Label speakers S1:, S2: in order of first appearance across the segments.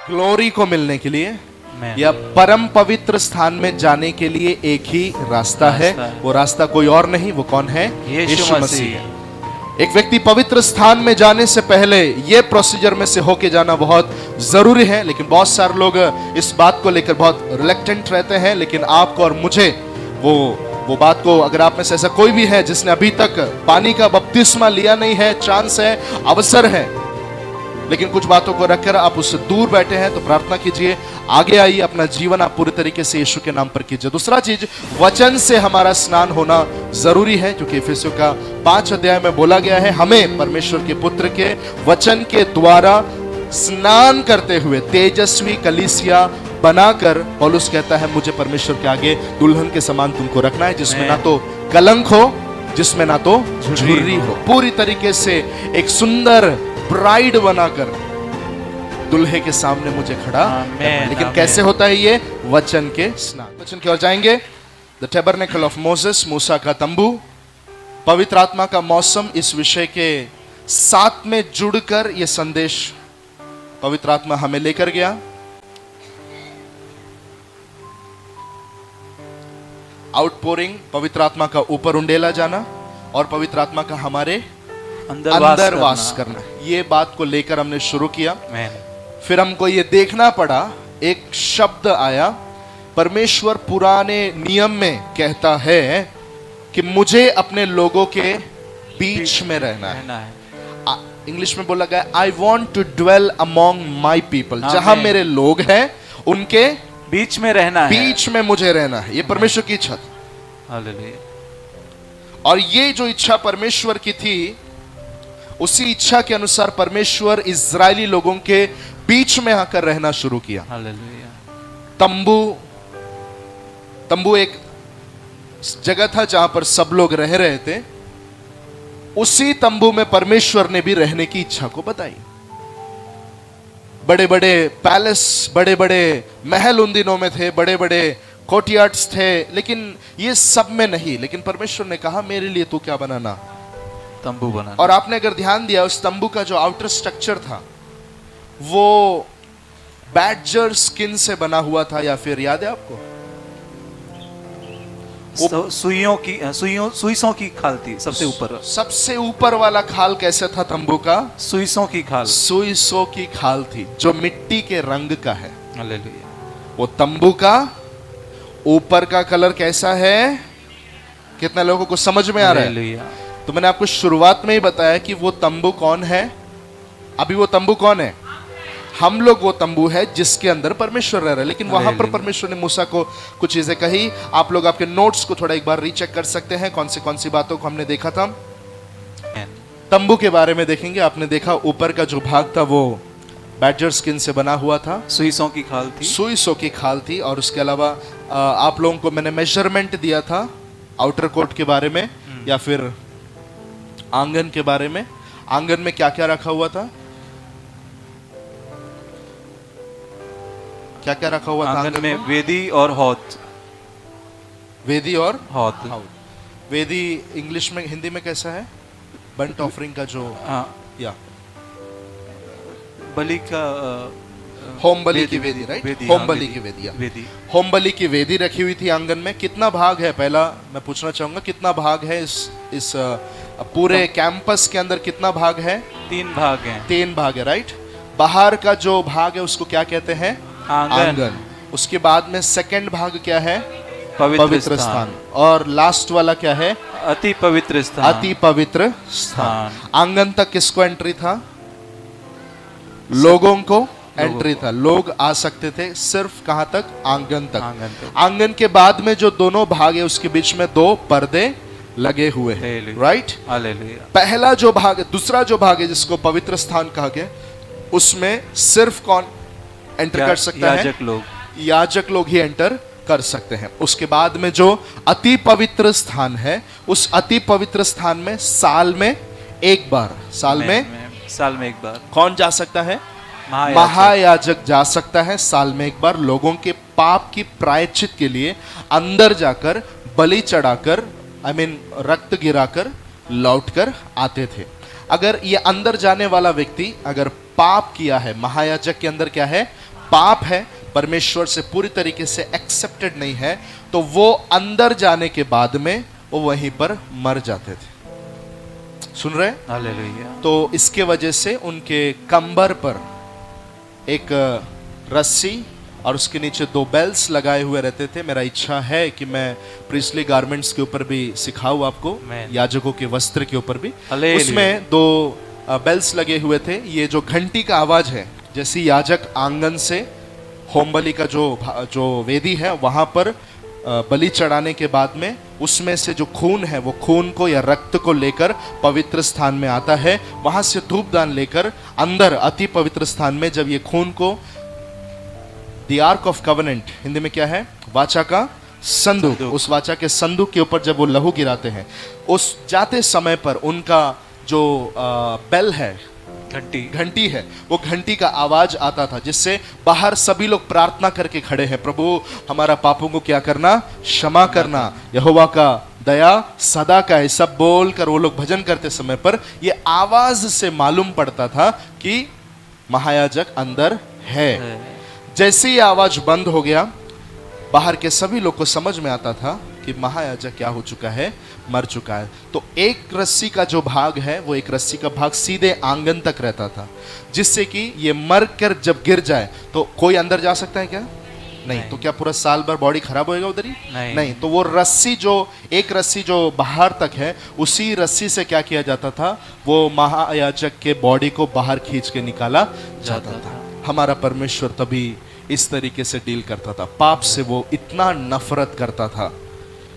S1: Glory को मिलने के लिए या परम पवित्र स्थान में जाने के लिए एक ही रास्ता है। वो रास्ता कोई और नहीं, वो कौन है? यीशु मसीह। एक व्यक्ति पवित्र स्थान में जाने से पहले ये प्रोसीजर में से होके जाना बहुत जरूरी है, लेकिन बहुत सारे लोग इस बात को लेकर बहुत रिलेक्टेंट रहते हैं। लेकिन आपको और मुझे वो बात को, अगर आप में से ऐसा कोई भी है जिसने अभी तक पानी का बपतिस्मा लिया नहीं है, चांस है, अवसर है, लेकिन कुछ बातों को रखकर आप उससे दूर बैठे हैं, तो प्रार्थना कीजिए, आगे आइए, अपना जीवन आप पूरी तरीके से यीशु के नाम पर कीजिए। दूसरा चीज, वचन से हमारा स्नान होना जरूरी है, क्योंकि इफिसियों का 5 अध्याय में बोला गया है, हमें परमेश्वर के पुत्र के वचन के द्वारा स्नान करते हुए तेजस्वी कलीसिया बनाकर, पौलुस कहता है, मुझे परमेश्वर के आगे दुल्हन के समान तुमको रखना है, जिसमें ना तो कलंक हो, जिसमें ना तो झुर्री हो, पूरी तरीके से एक सुंदर ब्राइड बनाकर दुल्हे के सामने मुझे खड़ा। लेकिन कैसे होता है ये? वचन के स्नान। वचन की ओर जाएंगे। द टैबरनेकल ऑफ मोसेस, मूसा का तंबू, पवित्र आत्मा का मौसम, इस विषय के साथ में जुड़कर ये संदेश पवित्र आत्मा हमें लेकर गया। आउटपोरिंग, पवित्र आत्मा का ऊपर उंडेला जाना, और पवित्र आत्मा का हमारे अंदर वास करना। ये बात को लेकर हमने शुरू किया। फिर हमको ये देखना पड़ा, एक शब्द आया, परमेश्वर पुराने नियम में कहता है कि मुझे अपने लोगों के बीच में रहना है। इंग्लिश में बोला गया, I want to dwell among my people. जहां मेरे लोग हैं उनके
S2: बीच में रहना है,
S1: बीच में मुझे रहना है। ये परमेश्वर की इच्छा थी।
S2: हालेलुया।
S1: और ये जो इच्छा परमेश्वर की थी, उसी इच्छा के अनुसार परमेश्वर इजरायली लोगों के बीच में आकर रहना शुरू किया।
S2: हालेलुया।
S1: तंबू एक जगह था जहां पर सब लोग रह रहे थे। उसी तंबू में परमेश्वर ने भी रहने की इच्छा को बताई। बड़े बड़े पैलेस, बड़े बड़े महल उन दिनों में थे, बड़े बड़े कोर्टयार्ड्स थे, लेकिन ये सब में नहीं। लेकिन परमेश्वर ने कहा, मेरे लिए तू क्या बनाना?
S2: तंबू बनाना।
S1: और आपने अगर ध्यान दिया, उस तंबू का जो आउटर स्ट्रक्चर था वो बैडजर स्किन से बना हुआ था, या फिर याद है आपको?
S2: सुइसों की खाल थी सबसे ऊपर।
S1: सबसे ऊपर वाला खाल कैसे था तंबू का?
S2: सुइसों की खाल।
S1: सुइसों की खाल थी, जो मिट्टी के रंग का है।
S2: हालेलुया।
S1: वो तंबू का ऊपर का कलर कैसा है? कितने लोगों को समझ में आ रहा है? तो मैंने आपको शुरुआत में ही बताया कि वो तंबू कौन है। अभी वो तंबू कौन है? हम लोग वो तंबू है जिसके अंदर परमेश्वर रह रहा है। लेकिन वहां पर परमेश्वर ने मूसा को कुछ चीजें कही। आप लोग आपके नोट्स को थोड़ा एक बार रीचेक कर सकते हैं, कौन सी बातों को हमने देखा था। तंबू के बारे में देखेंगे। आपने देखा ऊपर का जो भाग था वो बैडजर स्किन से बना हुआ था,
S2: सुइसों की खाल थी।
S1: सुइसों की खाल थी। और उसके अलावा आप लोगों को मैंने मेजरमेंट दिया था आउटर कोर्ट के बारे में, या फिर आंगन के बारे में। आंगन में क्या क्या रखा हुआ था? क्या क्या रखा हुआ था
S2: आंगन में? वेदी और हौद।
S1: वेदी और
S2: हौद।
S1: वेदी इंग्लिश में, हिंदी में कैसा है? बंट ऑफरिंग का जो, या
S2: बलि का,
S1: होम बलि की वेदी, राइट? होम बलि की वेदी, होम बलि की वेदी रखी हुई थी आंगन में। कितना भाग है? पहला मैं पूछना चाहूंगा, कितना भाग है इस पूरे कैंपस के अंदर? कितना भाग है?
S2: 3 भाग हैं।
S1: 3 भाग है, राइट? बाहर का जो भाग है उसको क्या कहते हैं? आंगन। उसके बाद में सेकंड भाग क्या है? पवित्र स्थान। और लास्ट वाला क्या है?
S2: अति पवित्र स्थान।
S1: अति पवित्र स्थान। आंगन तक किसको एंट्री था? लोगों को एंट्री था। लोग आ सकते थे सिर्फ कहां तक? आंगन तक। आंगन के बाद में जो दोनों भाग है उसके बीच में 2 पर्दे लगे हुए हैं, राइट? पहला जो भाग है, दूसरा जो भाग है जिसको पवित्र स्थान कहा गया, उसमें सिर्फ कौन एंटर कर सकता है? याजक लोग ही एंटर कर सकते हैं। उसके बाद में जो अति पवित्र स्थान है, उस अति पवित्र स्थान में साल में एक बार कौन जा सकता है? महायाजक जा सकता है साल में एक बार। लोगों के पाप की प्रायश्चित के लिए अंदर जाकर बलि चढ़ाकर, रक्त गिराकर लौटकर आते थे। अगर ये अंदर जाने वाला व्यक्ति अगर पाप किया है, महायाजक के अंदर क्या है? पाप है, परमेश्वर से पूरी तरीके से एक्सेप्टेड नहीं है, तो वो अंदर जाने के बाद में वो वहीं पर मर जाते थे। सुन रहे?
S2: हालेलुया।
S1: तो इसके वजह से उनके कंबर पर एक रस्सी और उसके नीचे 2 बेल्स लगाए हुए रहते थे। मेरा इच्छा है कि मैं प्रीस्टली गारमेंट्स के ऊपर भी सिखाऊं आपको, याजकों के वस्त्र के ऊपर भी। उसमें 2 बेल्स लगे हुए थे। ये जो घंटी का आवाज है, जैसे याजक आंगन से होम बलि का जो वेदी है वहां पर बलि चढ़ाने के बाद में उसमें से जो खून है वो खून को या रक्त को लेकर पवित्र स्थान में आता है। वहां से धूपदान लेकर अंदर अति पवित्र स्थान में जब ये खून को the arc of covenant, Hindi में क्या है? वाचा का संदूक, उस वाचा के संदूक के ऊपर जब वो लहू गिराते हैं, उस जाते समय पर उनका जो बेल है, घंटी है, वो घंटी का आवाज आता था, जिससे बाहर सभी लोग प्रार्थना करके खड़े हैं, प्रभु हमारा पापों को क्या करना? क्षमा करना, यहोवा का दया सदा का है, सब बोल कर वो लोग भजन करते समय पर ये आवाज से मालूम पड़ता था कि महायाजक अंदर है। जैसे ही आवाज बंद हो गया, बाहर के सभी लोग को समझ में आता था कि महायाजक क्या हो चुका है? मर चुका है। तो एक रस्सी का जो भाग है, वो एक रस्सी का भाग सीधे आंगन तक रहता था, जिससे कि ये मर कर जब गिर जाए तो कोई अंदर जा सकता है क्या? नहीं। तो क्या पूरा साल भर बॉडी खराब होएगा उधर ही? नहीं। तो वो रस्सी एक रस्सी जो बाहर तक है, उसी रस्सी से क्या किया जाता था? वो महायाजक के बॉडी को बाहर खींच के निकाला जाता था। हमारा परमेश्वर तभी इस तरीके से डील करता था। पाप से वो इतना नफरत करता था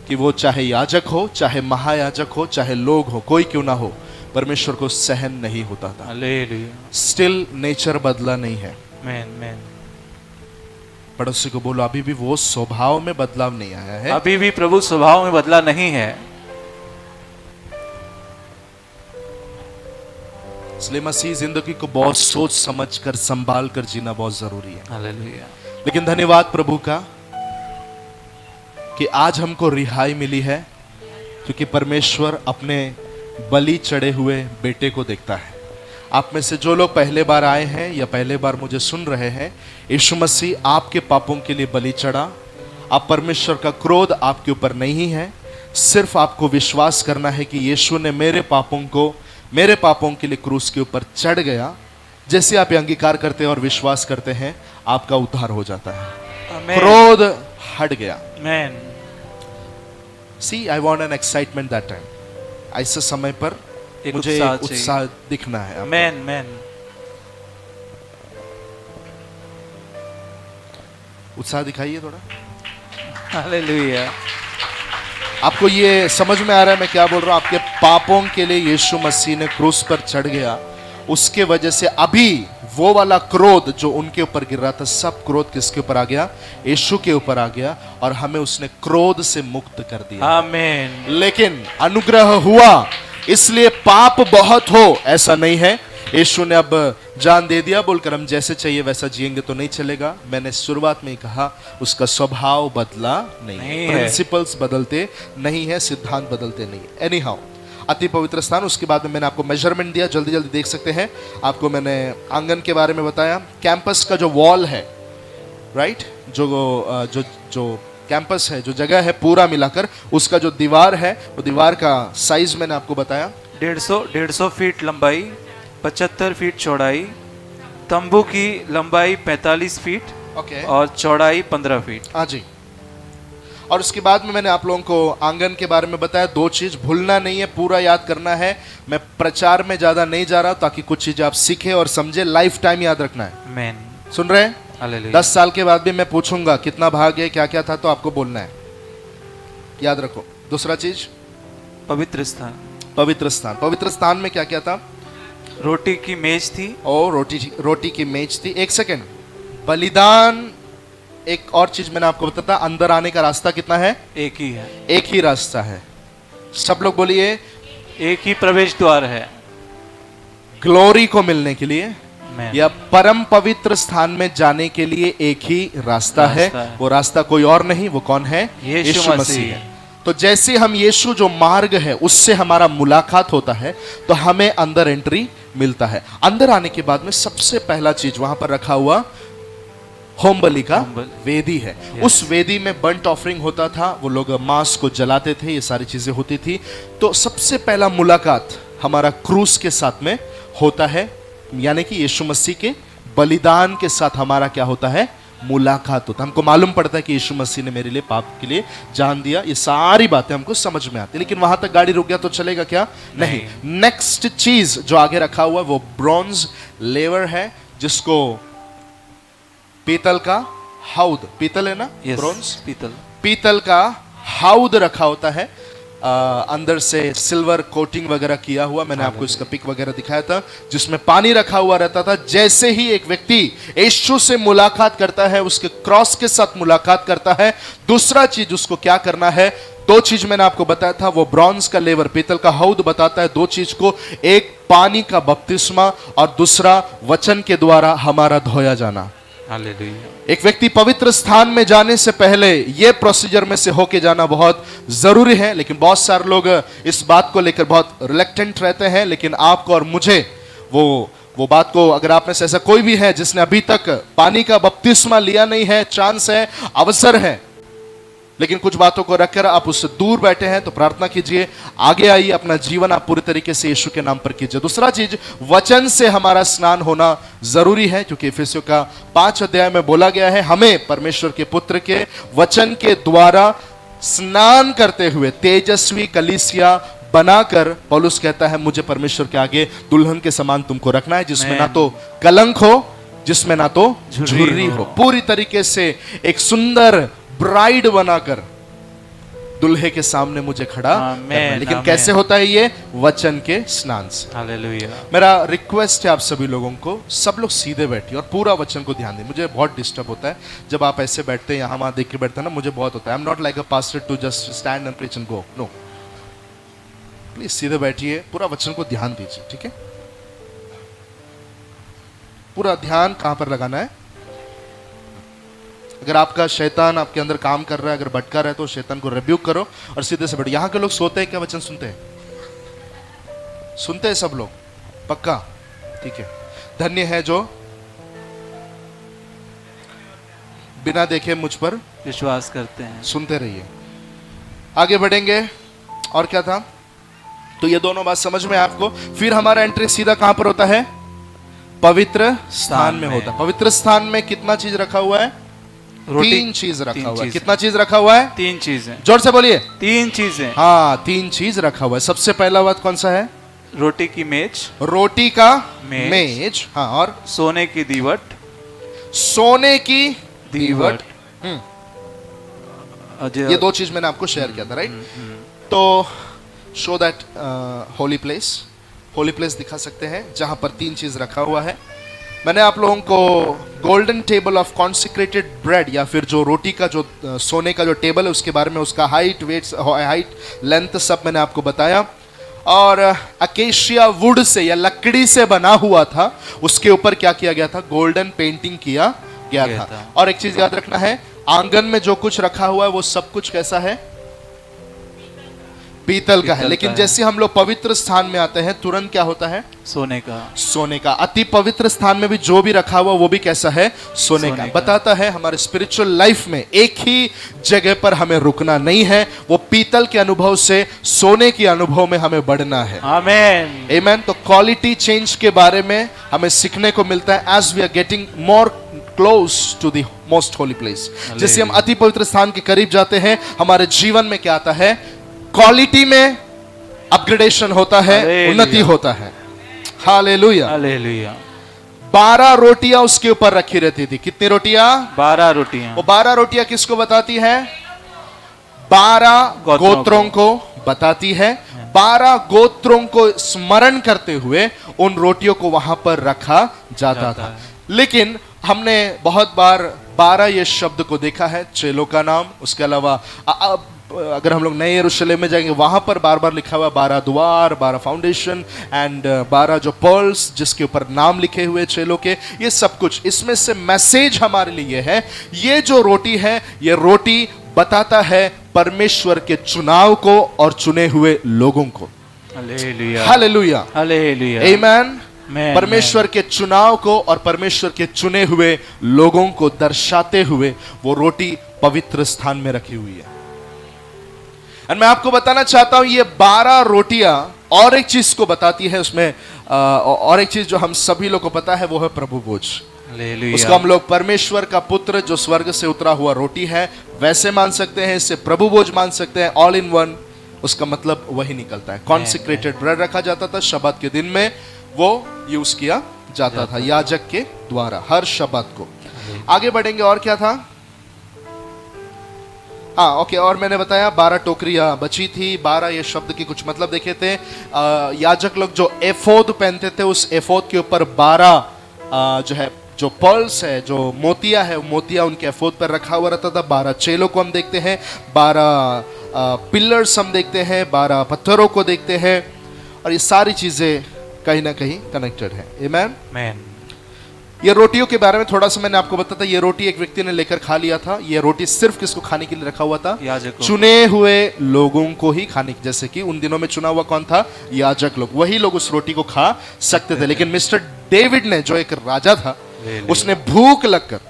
S1: कि वो चाहे याजक हो, चाहे महायाजक हो, चाहे लोग हो, कोई क्यों ना हो, परमेश्वर को सहन नहीं होता था। स्टिल नेचर बदला नहीं है। पड़ोसी को बोलो, अभी भी वो स्वभाव में बदलाव नहीं आया है।
S2: अभी भी प्रभु स्वभाव में बदला नहीं है।
S1: इसलिए मसीह जिंदगी को बहुत सोच समझ कर संभाल कर जीना बहुत जरूरी है।
S2: हालेलुया।
S1: लेकिन धन्यवाद प्रभु का कि आज हमको रिहाई मिली है, क्योंकि परमेश्वर अपने बलि चढ़े हुए बेटे को देखता है। आप में से जो लोग पहले बार आए हैं या पहले बार मुझे सुन रहे हैं, यीशु मसीह आपके पापों के लिए बलि चढ़ा। आप परमेश्वर का क्रोध आपके ऊपर नहीं है। सिर्फ आपको विश्वास करना है कि यीशु ने मेरे पापों के लिए क्रूस के ऊपर चढ़ गया। जैसे आप अंगीकार करते हैं और विश्वास करते हैं, आपका उद्धार हो जाता है। क्रोध हट गया। See, I want an excitement that time. ऐसे समय पर मुझे उत्साह दिखना है।
S2: Amen.
S1: उत्साह दिखाइए थोड़ा।
S2: हालेलुया।
S1: आपको ये समझ में आ रहा है मैं क्या बोल रहा हूँ? आपके पापों के लिए यीशु मसीह ने क्रूस पर चढ़ गया। उसके वजह से अभी वो वाला क्रोध जो उनके ऊपर गिर रहा था, सब क्रोध किसके ऊपर आ गया? यीशु के ऊपर आ गया, और हमें उसने क्रोध से मुक्त कर दिया।
S2: आमीन।
S1: लेकिन अनुग्रह हुआ, इसलिए पाप बहुत हो ऐसा नहीं है। यीशु ने अब जान दे दिया बोलकर हम जैसे चाहिए वैसा जिएंगे तो नहीं चलेगा। मैंने शुरुआत में ही कहा, उसका स्वभाव बदला नहीं है, प्रिंसिपल्स बदलते नहीं है, सिद्धांत बदलते नहीं है। एनी हाउ, अति पवित्र स्थान, उसके बाद में मैंने आपको मेजरमेंट दिया, जल्दी जल्दी देख सकते हैं। आपको मैंने आंगन के बारे में बताया, कैंपस का जो वॉल है, राइट, जो कैंपस है, जो जगह है, पूरा मिलाकर उसका जो दीवार है, वो दीवार का साइज मैंने आपको बताया
S2: 150 फीट लंबाई, 75 फीट चौड़ाई, तंबू की लंबाई 45 फीट, और चौड़ाई 15 फीट।
S1: हाँ जी। और उसके बाद में मैंने आप लोगों को आंगन के बारे में बताया। 2 चीज भूलना नहीं है, पूरा याद करना है। मैं प्रचार में ज्यादा नहीं जा रहा, ताकि कुछ चीजें आप सीखे और समझे, लाइफ टाइम याद रखना है।
S2: आमीन।
S1: सुन रहे हैं? 10 साल के बाद भी मैं पूछूंगा कितना भाग है, क्या क्या था, तो आपको बोलना है, याद रखो। दूसरा चीज, पवित्र स्थान में क्या क्या था?
S2: रोटी की मेज थी।
S1: और रोटी की मेज थी। एक सेकेंड, बलिदान। एक और चीज मैंने आपको बताया, अंदर आने का रास्ता कितना है?
S2: एक ही है।
S1: एक ही रास्ता है। सब लोग बोलिए,
S2: एक ही प्रवेश द्वार है।
S1: ग्लोरी को मिलने के लिए या परम पवित्र स्थान में जाने के लिए एक ही रास्ता है। वो रास्ता कोई और नहीं, वो कौन है? यीशु मसीह है। तो जैसे हम यीशु जो मार्ग है उससे हमारा मुलाकात होता है, तो हमें अंदर एंट्री मिलता है। अंदर आने के बाद में सबसे पहला चीज वहां पर रखा हुआ होम बलि का वेदी है। उस वेदी में बर्न्ट ऑफरिंग होता था, वो लोग मांस को जलाते थे, ये सारी चीजें होती थी। तो सबसे पहला मुलाकात हमारा क्रूस के साथ में होता है, यानी कि यीशु मसीह के बलिदान के साथ हमारा क्या होता है, मुलाकात होता है। हमको मालूम पड़ता है कि यीशु मसीह ने मेरे लिए, पाप के लिए जान दिया। ये सारी बातें हमको समझ में आती है। लेकिन वहां तक गाड़ी रुक गया तो चलेगा क्या? नहीं। नेक्स्ट चीज जो आगे रखा हुआ है वो ब्रॉन्ज लेवर है, जिसको पीतल का हाउद, पीतल है ना, ब्रॉन्ज पीतल का हाउद रखा होता है, अंदर से सिल्वर कोटिंग वगैरह किया हुआ। मैंने आपको इसका पिक वगैरह दिखाया था, जिसमें पानी रखा हुआ रहता था। जैसे ही एक व्यक्ति यीशु से मुलाकात करता है, उसके क्रॉस के साथ मुलाकात करता है, दूसरा चीज उसको क्या करना है, दो चीज मैंने आपको बताया था। वो ब्रॉन्ज का लेवर, पीतल का हौद बताता है दो चीज को, एक पानी का बपतिस्मा और दूसरा वचन के द्वारा हमारा धोया जाना। हालेलुया। एक व्यक्ति पवित्र स्थान में जाने से पहले यह प्रोसीजर में से होके जाना बहुत जरूरी है। लेकिन बहुत सारे लोग इस बात को लेकर बहुत रिलेक्टेंट रहते हैं। लेकिन आपको और मुझे वो बात को, अगर आप में से ऐसा कोई भी है जिसने अभी तक पानी का बपतिस्मा लिया नहीं है, चांस है, अवसर है, लेकिन कुछ बातों को रखकर आप उससे दूर बैठे हैं, तो प्रार्थना कीजिए, आगे आइए, अपना जीवन आप पूरी तरीके से यीशु के नाम पर कीजिए। दूसरा चीज, वचन से हमारा स्नान होना जरूरी है, क्योंकि इफिसियों का 5 अध्याय में बोला गया है, हमें परमेश्वर के पुत्र के वचन के द्वारा स्नान करते हुए तेजस्वी कलीसिया बनाकर, पौलुस कहता है, मुझे परमेश्वर के आगे दुल्हन के समान तुमको रखना है, जिसमें ना तो कलंक हो, जिसमें ना तो झुर्री हो, पूरी तरीके से एक सुंदर ब्राइड बनाकर दुल्हे के सामने मुझे खड़ा करना है। लेकिन कैसे होता है ये? वचन के स्नान से। हालेलुया। मेरा रिक्वेस्ट है आप सभी लोगों को, सब लोग सीधे बैठिए और पूरा वचन को ध्यान दें। मुझे बहुत डिस्टर्ब होता है जब आप ऐसे बैठते हैं, यहाँ वहां देख के बैठते हैं ना, मुझे बहुत होता है। I am not like a pastor to just stand and preach and go, no. Please सीधे बैठिए, पूरा वचन को ध्यान दीजिए, ठीक है? पूरा ध्यान कहां पर लगाना है? अगर आपका शैतान आपके अंदर काम कर रहा है, अगर भटका रहा है, तो शैतान को रिब्यूक करो और सीधे से बैठो। यहां के लोग सोते हैं क्या? वचन सुनते हैं? सुनते हैं सब लोग? पक्का? ठीक है। धन्य है जो बिना देखे मुझ पर
S2: विश्वास करते हैं।
S1: सुनते रहिए। आगे बढ़ेंगे। और क्या था? तो ये दोनों बात समझ में आपको। फिर हमारा एंट्री सीधा कहां पर होता है? पवित्र स्थान में होता है। पवित्र स्थान में कितना चीज रखा हुआ है? 3 चीज रखा हुआ है। कितना चीज रखा हुआ है?
S2: 3 चीजें।
S1: जोर से बोलिए।
S2: 3 चीजें।
S1: हाँ, 3 चीज रखा हुआ है। सबसे पहला बात कौन सा है?
S2: रोटी की मेज।
S1: रोटी का मेज। हाँ, और
S2: सोने की दीवट।
S1: सोने की दीवट। ये 2 चीज मैंने आपको शेयर किया था, राइट? तो शो दैट होली प्लेस दिखा सकते हैं जहां पर 3 चीज रखा हुआ है। मैंने आप लोगों को golden table of consecrated bread, या फिर जो रोटी का जो सोने का जो टेबल है, उसके बारे में, उसका हाइट, लेंथ सब मैंने आपको बताया। और अकेशिया वुड से या लकड़ी से बना हुआ था, उसके ऊपर क्या किया गया था? गोल्डन पेंटिंग किया गया था। और एक चीज याद रखना है, आंगन में जो कुछ रखा हुआ है वो सब कुछ कैसा है? पीतल का है। लेकिन जैसे हम लोग पवित्र स्थान में आते हैं, तुरंत क्या होता है? सोने का। अति पवित्र स्थान में भी जो भी रखा हुआ वो भी कैसा है? सोने का। बताता है हमारे स्पिरिचुअल लाइफ में एक ही जगह पर हमें रुकना नहीं है, वो पीतल के अनुभव से सोने के अनुभव में हमें बढ़ना है। आमेन, आमेन। तो क्वालिटी चेंज के बारे में हमें सीखने को मिलता है as we are getting more close to the most holy place. जैसे हम अति पवित्र स्थान के करीब जाते हैं, हमारे जीवन में क्या आता है? क्वालिटी में अपग्रेडेशन होता है, उन्नति होता है। Hallelujah, hallelujah. 12 रोटियां उसके ऊपर रखी रहती थी। कितनी रोटियां? 12 रोटियां। वो 12 रोटियां किसको बताती है? 12 गोत्रों को बताती है। 12 गोत्रों को स्मरण करते हुए उन रोटियों को वहां पर रखा जाता था। लेकिन हमने बहुत बार 12 ये शब्द को देखा है, चेलों का नाम। उसके अलावा अगर हम लोग नए यरूशलेम में जाएंगे, वहां पर बार बार लिखा हुआ 12 द्वार, 12 फाउंडेशन एंड 12 जो पर्ल्स जिसके ऊपर नाम लिखे हुए चेलों के। ये सब कुछ, इसमें से मैसेज हमारे लिए है, ये जो रोटी है, ये रोटी बताता है परमेश्वर के चुनाव को और चुने हुए लोगों को। हालेलुया, हालेलुया, हालेलुया, आमेन। परमेश्वर के चुनाव को और परमेश्वर के चुने हुए लोगों को दर्शाते हुए वो रोटी पवित्र स्थान में रखी हुई है। और मैं आपको बताना चाहता हूं, ये 12 रोटियां और एक चीज को बताती है उसमें, और एक चीज जो हम सभी लोग को पता है वो है प्रभु भोज। उसको हम लोग परमेश्वर का पुत्र जो स्वर्ग से उतरा हुआ रोटी है वैसे मान सकते हैं, इससे प्रभु भोज मान सकते हैं, ऑल इन वन। उसका मतलब वही निकलता है। कॉन्सिक्रेटेड ब्रेड रखा जाता था, शब्बात के दिन में वो यूज किया जाता था याजक के द्वारा हर शब्बात को। आगे बढ़ेंगे, और क्या था? हाँ ओके, और मैंने बताया 12 टोकरियां बची थी। 12 ये शब्द के कुछ मतलब देखे थे। याजक लोग जो एफोद पहनते थे, उस एफोद के ऊपर 12 जो है जो पर्ल्स है, जो मोतिया है, मोतिया उनके एफोद पर रखा हुआ रहता था। 12 चेलों को हम देखते हैं, 12 पिलर्स हम देखते हैं, 12 पत्थरों को देखते हैं, और ये सारी चीजें कहीं ना कहीं कनेक्टेड है। आमेन। ये रोटियों के बारे में थोड़ा सा मैंने आपको बताया था। ये रोटी एक व्यक्ति ने लेकर खा लिया था। ये रोटी सिर्फ किसको खाने के लिए रखा हुआ था? चुने हुए लोगों को ही खाने की। जैसे कि उन दिनों में चुना हुआ कौन था? याजक लोग। वही लोग उस रोटी को खा सकते थे। लेकिन मिस्टर डेविड ने, जो एक राजा था, उसने भूख लगकर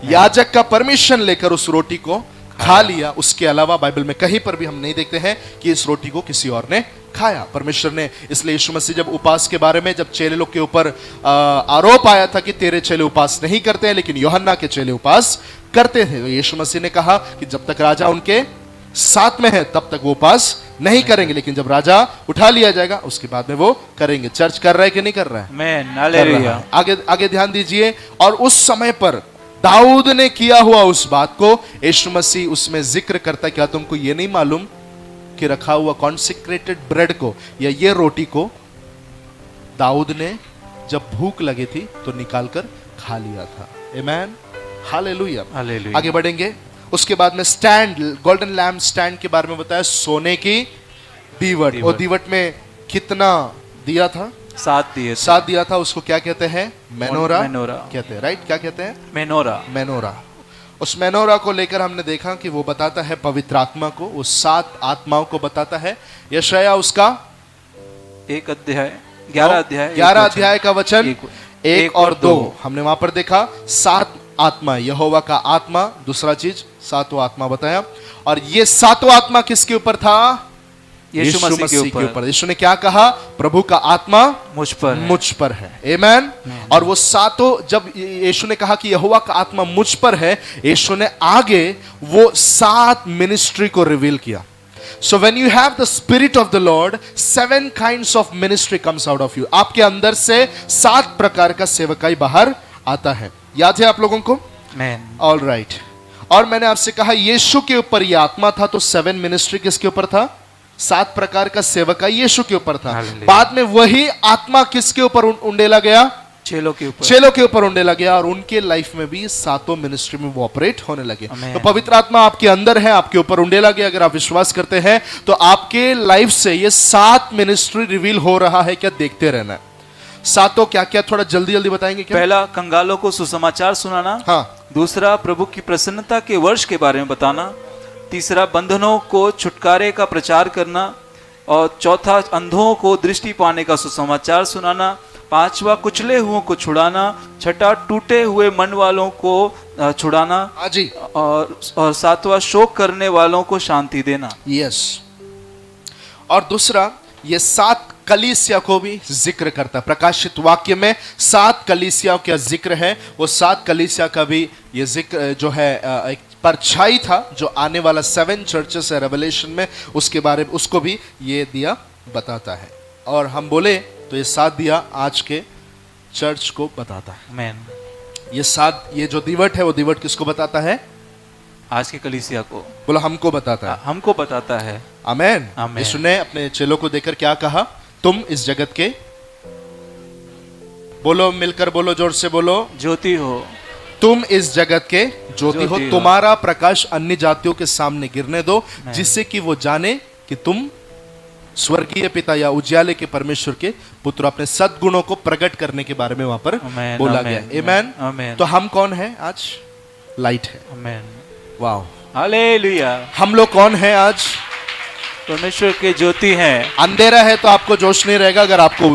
S1: याजक का परमिशन लेकर उस रोटी को खा लिया। उसके अलावा बाइबल में कहीं पर भी हम नहीं देखते हैं कि इस रोटी को किसी और ने खाया। परमेश्वर ने, इसलिए यीशु मसीह जब उपास के बारे में, जब चेले लोग के ऊपर आरोप आया था कि तेरे चेले उपास नहीं करते हैं लेकिन यूहन्ना के चेले उपास करते थे, तो यीशु मसीह ने कहा कि जब तक राजा उनके साथ में है तब तक वो उपास नहीं करेंगे, लेकिन जब राजा उठा लिया जाएगा उसके बाद में वो करेंगे। चर्च कर रहा है कि नहीं कर रहा है?
S2: मैं
S1: आगे आगे ध्यान दीजिए। और उस समय पर दाऊद ने किया हुआ उस बात को यीशु मसीह उसमें जिक्र करता है। क्या तुमको ये नहीं मालूम कि रखा हुआ कॉन्सिक्रेटेड ब्रेड को या ये रोटी को दाऊद ने जब भूख लगी थी तो निकालकर खा लिया था। आमेन, हालेलुया। आगे बढ़ेंगे। उसके बाद में स्टैंड, गोल्डन लैम्प स्टैंड के बारे में बताया। सोने की दीवट। और दीवट में कितना दिया था? 7 दिया था। उसको क्या कहते हैं? मेनोरा कहते हैं, राइट? क्या कहते हैं? मेनोरा। उस मेनोरा को लेकर हमने देखा कि वो बताता है पवित्र आत्मा को, वो 7 आत्माओं को बताता है। यशाया उसका 11 अध्याय का वचन 1 और 2 हमने वहां पर देखा। 7 आत्मा, यहोवा का आत्मा, दूसरा चीज 7वां आत्मा बताया। और ये 7वां आत्मा किसके ऊपर था? यीशु मसीह के ऊपर। यीशु ने क्या कहा? प्रभु का आत्मा मुझ पर है। आमेन। और वो 7, जब यीशु ने कहा कि यहोवा का आत्मा मुझ पर है, यीशु ने आगे वो 7 मिनिस्ट्री को रिवील किया। So when you have the spirit of the Lord, 7 kinds of ministry comes out of you. आपके अंदर से 7 प्रकार का सेवकाई बाहर आता है। याद है आप लोगों को? All right. और मैंने आपसे कहा यीशु के ऊपर यह आत्मा था, तो 7 मिनिस्ट्री किसके ऊपर था? 7 प्रकार का सेवकाई यीशु के ऊपर था। बाद में वही आत्मा किसके ऊपर उंडेला गया? चेलों के ऊपर उंडेला गया, और उनके लाइफ में भी 7 मिनिस्ट्री में वो ऑपरेट होने लगे। तो पवित्र आत्मा आपके अंदर है, आपके ऊपर उंडेला गया। अगर आप विश्वास करते हैं तो आपके लाइफ से ये 7 मिनिस्ट्री रिवील हो रहा है। क्या देखते रहना है। 7 क्या क्या, थोड़ा जल्दी बताएंगे क्या?
S2: पहला, कंगालों को सुसमाचार सुनाना।
S1: हाँ।
S2: दूसरा, प्रभु की प्रसन्नता के वर्ष के बारे में बताना। तीसरा, बंधनों को छुटकारे का प्रचार करना। और चौथा, अंधों को दृष्टि पाने का सुसमाचार सुनाना। 5वां, कुचले हुओं को छुड़ाना। 6ठा, टूटे हुए मन वालों को छुड़ाना।
S1: जी।
S2: और 7वां, शोक करने वालों को शांति देना।
S1: यस। और दूसरा, ये 7 कलीसिया को भी जिक्र करता है। प्रकाशित वाक्य में 7 कलीसियाओं का जिक्र है। वो 7 कलीसिया का भी ये जिक्र जो है एक परछाई था जो आने वाला 7 चर्चेस है रेवलेशन में, उसके बारे में उसको भी ये दिया बताता है। और हम बोले तो ये 7 दिया आज के चर्च को बताता है।
S2: आमेन।
S1: ये 7, ये जो दिवट है वो दिवट किसको बताता है?
S2: आज के कलीसिया को।
S1: बोला हमको बताता है।
S2: हमको बताता है।
S1: आमेन। यीशु ने अपने चेलों को देखकर क्या कहा? तुम इस जगत के, बोलो मिलकर बोलो, जोर से बोलो,
S2: ज्योति हो।
S1: तुम इस जगत के ज्योति हो। तुम्हारा प्रकाश अन्य जातियों के सामने गिरने दो, जिससे कि वो जाने कि तुम स्वर्गीय पिता या उज्याले के परमेश्वर के पुत्र। अपने सद्गुणों को प्रकट करने के बारे में वहां पर बोला गया। आमेन। तो हम कौन है आज? लाइट है।
S2: आमेन।
S1: वाह,
S2: हालेलुया।
S1: हम लोग कौन है आज?
S2: परमेश्वर के ज्योति हैं।
S1: अंधेरा है तो आपको जोश नहीं रहेगा। अगर आपको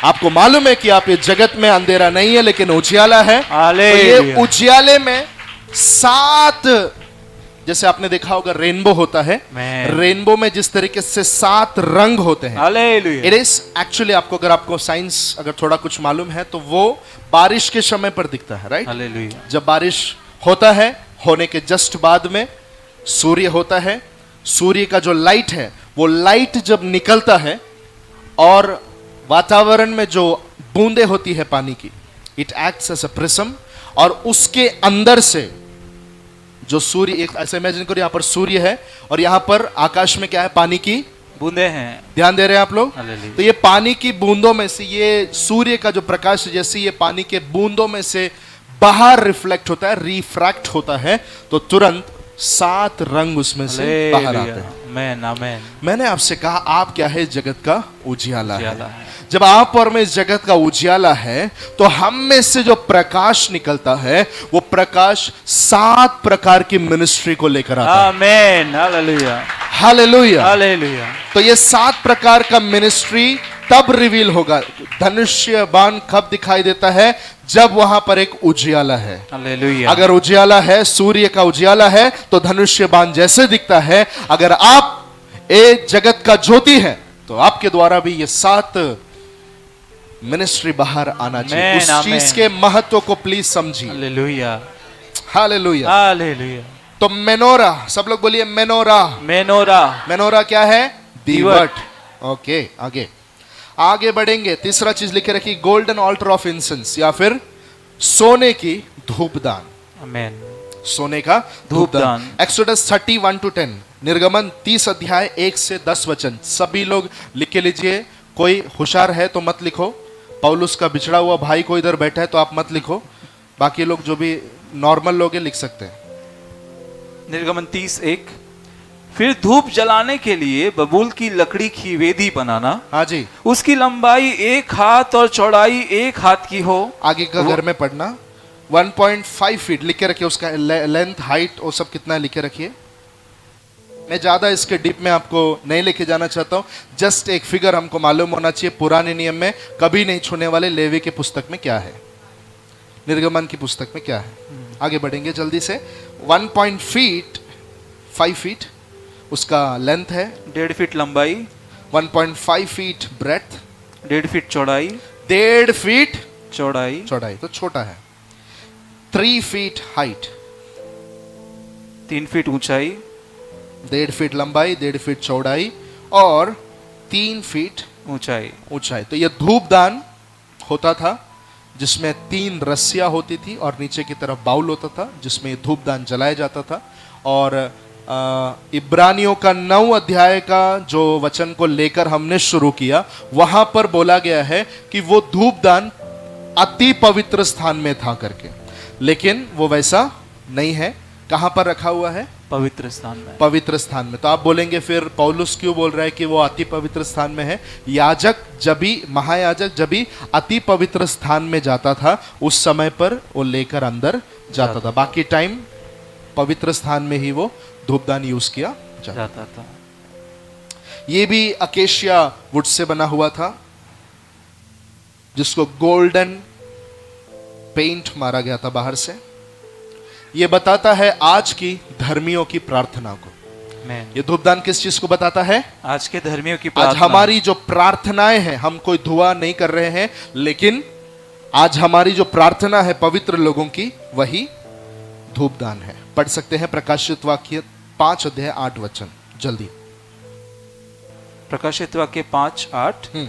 S1: आपको मालूम है कि आप इस जगत में अंधेरा नहीं है लेकिन उजियाला है। तो ये उजियाले में 7, जैसे आपने देखा होगा रेनबो होता है, रेनबो में जिस तरीके से 7 रंग होते हैं, इट इज एक्चुअली, आपको अगर आपको साइंस अगर थोड़ा कुछ मालूम है तो वो बारिश के समय पर दिखता है, राइट? जब बारिश होता है, होने के जस्ट बाद में सूर्य होता है, सूर्य का जो लाइट है वो लाइट जब निकलता है और वातावरण में जो बूंदे होती है पानी की, it acts as a prism, और उसके अंदर से जो सूर्य, एक ऐसे इमेजिन करो, यहां पर सूर्य है और यहां पर आकाश में क्या है? पानी की
S2: बूंदे हैं।
S1: ध्यान दे रहे हैं आप लोग? तो ये पानी की बूंदों में से, ये सूर्य का जो प्रकाश जैसे ये पानी के बूंदों में से बाहर रिफ्लेक्ट होता है, रिफ्रैक्ट होता है, तो तुरंत 7 रंग उसमें से बाहर आते हैं। मैंने आपसे कहा आप क्या है? जगत का उजियाला है। जब आप और मैं इस जगत का उजियाला है तो हम में से जो प्रकाश निकलता है वो प्रकाश 7 प्रकार की मिनिस्ट्री को लेकर आता है।
S2: आमीन, हालेलुया,
S1: हालेलुया,
S2: हालेलुया।
S1: तो ये 7 प्रकार का मिनिस्ट्री तब रिवील होगा। धनुष्य बाण कब दिखाई देता है? जब वहां पर एक उजियाला है।
S2: हालेलुया।
S1: अगर उजियाला है, सूर्य का उजियाला है, तो धनुष्य बाण जैसे दिखता है। अगर आप एक जगत का ज्योति है तो आपके द्वारा भी ये 7 मिनिस्ट्री बाहर आना चाहिए। उस चीज के महत्व को प्लीज समझिए।
S2: Hallelujah,
S1: hallelujah,
S2: hallelujah.
S1: तो मेनोरा, सब लोग बोलिए मेनोरा।
S2: मेनोरा,
S1: मेनोरा क्या है? दीवट। ओके, आगे बढ़ेंगे। तीसरा चीज लिखे रखी, गोल्डन ऑल्टर ऑफ इंसेंस, या फिर सोने की धूपदान।
S2: आमीन,
S1: सोने का धूपदान। एक्सोडस 30:1-10, निर्गमन 30 अध्याय 1 से 10 वचन। सभी लोग लिख के लीजिए। कोई होशियार है तो मत लिखो। पौलुस का बिछड़ा हुआ भाई को इधर बैठा है तो आप मत लिखो। बाकी लोग जो भी नॉर्मल लोग हैं लिख सकते हैं।
S2: निर्गमन 30:1, फिर धूप जलाने के लिए बबूल की लकड़ी की वेदी बनाना।
S1: हाँ जी।
S2: उसकी लंबाई 1 हाथ और चौड़ाई 1 हाथ की हो।
S1: आगे का घर में पढ़ना। 1.5 फीट लिख के रखिए। उसका लेंथ, हाइट और सब कितना लिख के रखिए। मैं ज्यादा इसके डीप में आपको नहीं लेके जाना चाहता हूँ। जस्ट एक फिगर हमको मालूम होना चाहिए। पुराने नियम में कभी नहीं छूने वाले लेवी की पुस्तक में क्या है, निर्गमन की पुस्तक में क्या है। आगे बढ़ेंगे जल्दी से। 1.5 फीट उसका लेंथ है,
S2: 1.5 फीट लंबाई,
S1: 1.5 फीट ब्रेथ,
S2: 1.5 फीट चौड़ाई,
S1: 1.5 फीट
S2: चौड़ाई
S1: तो छोटा है। 3 फीट हाइट,
S2: 3 फीट ऊंचाई,
S1: 1.5 फीट लंबाई, 1.5 फीट चौड़ाई और 3 फीट ऊंचाई। तो ये धूपदान होता था जिसमें 3 रस्सियां होती थी और नीचे की तरफ बाउल होता था जिसमें धूपदान जलाया जाता था। और इब्रानियों का 9 अध्याय का जो वचन को लेकर हमने शुरू किया, वहां पर बोला गया है कि वो धूपदान अति पवित्र स्थान में था करके, लेकिन वो वैसा नहीं है। कहां पर रखा हुआ है?
S2: पवित्र स्थान में।
S1: पवित्र स्थान में। तो आप बोलेंगे फिर पौलुस क्यों बोल रहा है कि वो अति पवित्र स्थान में है? याजक जब भी, महायाजक जब भी अति पवित्र स्थान में जाता था उस समय पर वो लेकर अंदर जाता था। बाकी टाइम पवित्र स्थान में ही वो धूपदान यूज किया जाता था। ये भी अकेशिया वुड से बना हुआ था जिसको गोल्डन पेंट मारा गया था बाहर से। ये बताता है आज की धर्मियों की प्रार्थना को। ये धूपदान किस चीज को बताता है? आज के धर्मियों की प्रार्थना। आज हमारी जो प्रार्थनाएं हैं, हम कोई दुआ नहीं कर रहे हैं, लेकिन आज हमारी जो प्रार्थना है पवित्र लोगों की, वही धूपदान है। पढ़ सकते हैं प्रकाशित वाक्य 5 अध्याय 8 वचन जल्दी।
S2: प्रकाशित वाक्य 5:8।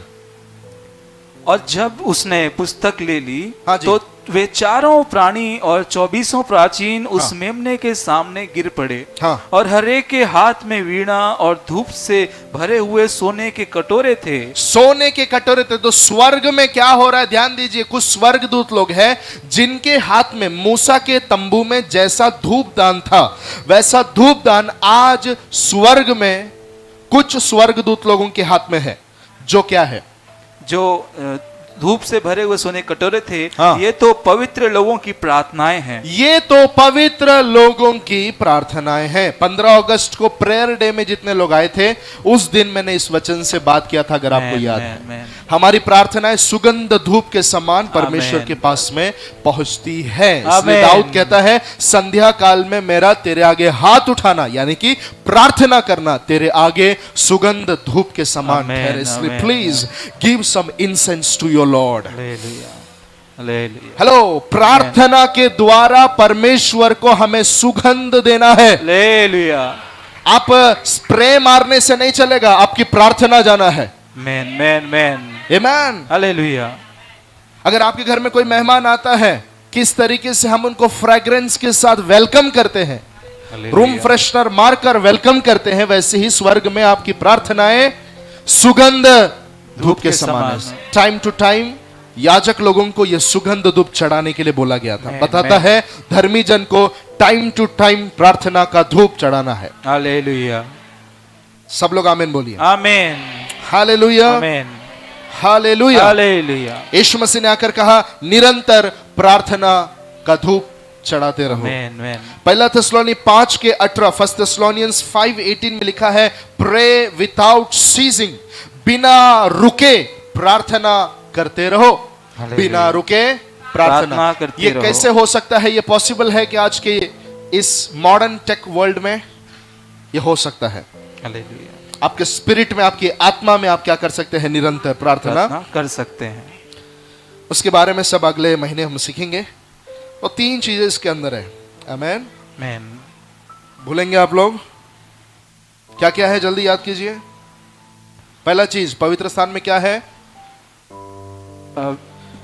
S2: और जब उसने पुस्तक ले ली, तो वे चारों प्राणी और 24 प्राचीन उस मेमने के सामने गिर पड़े। और हर एक के हाथ में वीणा और धूप से भरे हुए सोने के कटोरे थे।
S1: सोने के कटोरे थे। तो स्वर्ग में क्या हो रहा है? ध्यान दीजिए। कुछ स्वर्गदूत लोग हैं जिनके हाथ में मूसा के तंबू में जैसा धूपदान था, वैसा धूपदान आज स्वर्ग में कुछ स्वर्गदूत लोगों के हाथ में है। जो क्या है?
S2: जो धूप से भरे हुए सोने के कटोरे थे,
S1: हाँ।
S2: ये तो पवित्र लोगों की प्रार्थनाएं हैं।
S1: ये तो पवित्र लोगों की प्रार्थनाएं हैं। 15 अगस्त को प्रेयर डे में जितने लोग आए थे, उस दिन मैंने इस वचन से बात किया था, अगर आपको याद है। हमारी प्रार्थनाएं सुगंध धूप के समान परमेश्वर के पास में पहुंचती है। इसलिए दाऊद कहता है, संध्या काल में मेरा तेरे आगे हाथ उठाना, यानी कि प्रार्थना करना, तेरे आगे सुगंध धूप के समान है। इसलिए please give some incense to your lord. Hello, प्रार्थना के द्वारा परमेश्वर को हमें सुगंध देना है। आप स्प्रे मारने से नहीं चलेगा, आपकी प्रार्थना जाना है।
S2: मैन मैन मैन
S1: आमेन,
S2: हालेलुया।
S1: अगर आपके घर में कोई मेहमान आता है, किस तरीके से हम उनको फ्रेग्रेंस के साथ वेलकम करते हैं, रूम फ्रेशनर मारकर वेलकम करते हैं, वैसे ही स्वर्ग में आपकी प्रार्थनाएं सुगंध धूप के समान है। टाइम टू टाइम याजक लोगों को यह सुगंध धूप चढ़ाने के लिए बोला गया था। बताता है धर्मी जन को टाइम टू टाइम प्रार्थना का धूप चढ़ाना है।
S2: हालेलुया।
S1: सब लोग आमीन बोलिए।
S2: आमीन,
S1: हालेलुया,
S2: आमीन,
S1: हालेलुया,
S2: हालेलुया।
S1: यीशु मसीह ने आकर कहा, निरंतर प्रार्थना का धूप चढ़ाते रहो। पहला थिस्सलुनी 5:18, फर्स्ट थिस्सलुनियंस 5:18 में लिखा है, प्रे विदाउट सीजिंग, बिना रुके प्रार्थना करते रहो। बिना रुके प्रार्थना करते रहो। ये कैसे हो सकता है? ये पॉसिबल है कि आज के इस मॉडर्न टेक वर्ल्ड में ये हो सकता है। आपके स्पिरिट में, आपकी आत्मा में आप क्या कर सकते हैं? निरंतर प्रार्थना
S2: कर सकते हैं।
S1: उसके बारे में सब अगले महीने हम सीखेंगे। और 3 चीजें इसके अंदर है। आमेन,
S2: आमेन।
S1: भूलेंगे आप लोग? क्या क्या है? जल्दी याद कीजिए। पहला चीज, पवित्र स्थान में क्या है?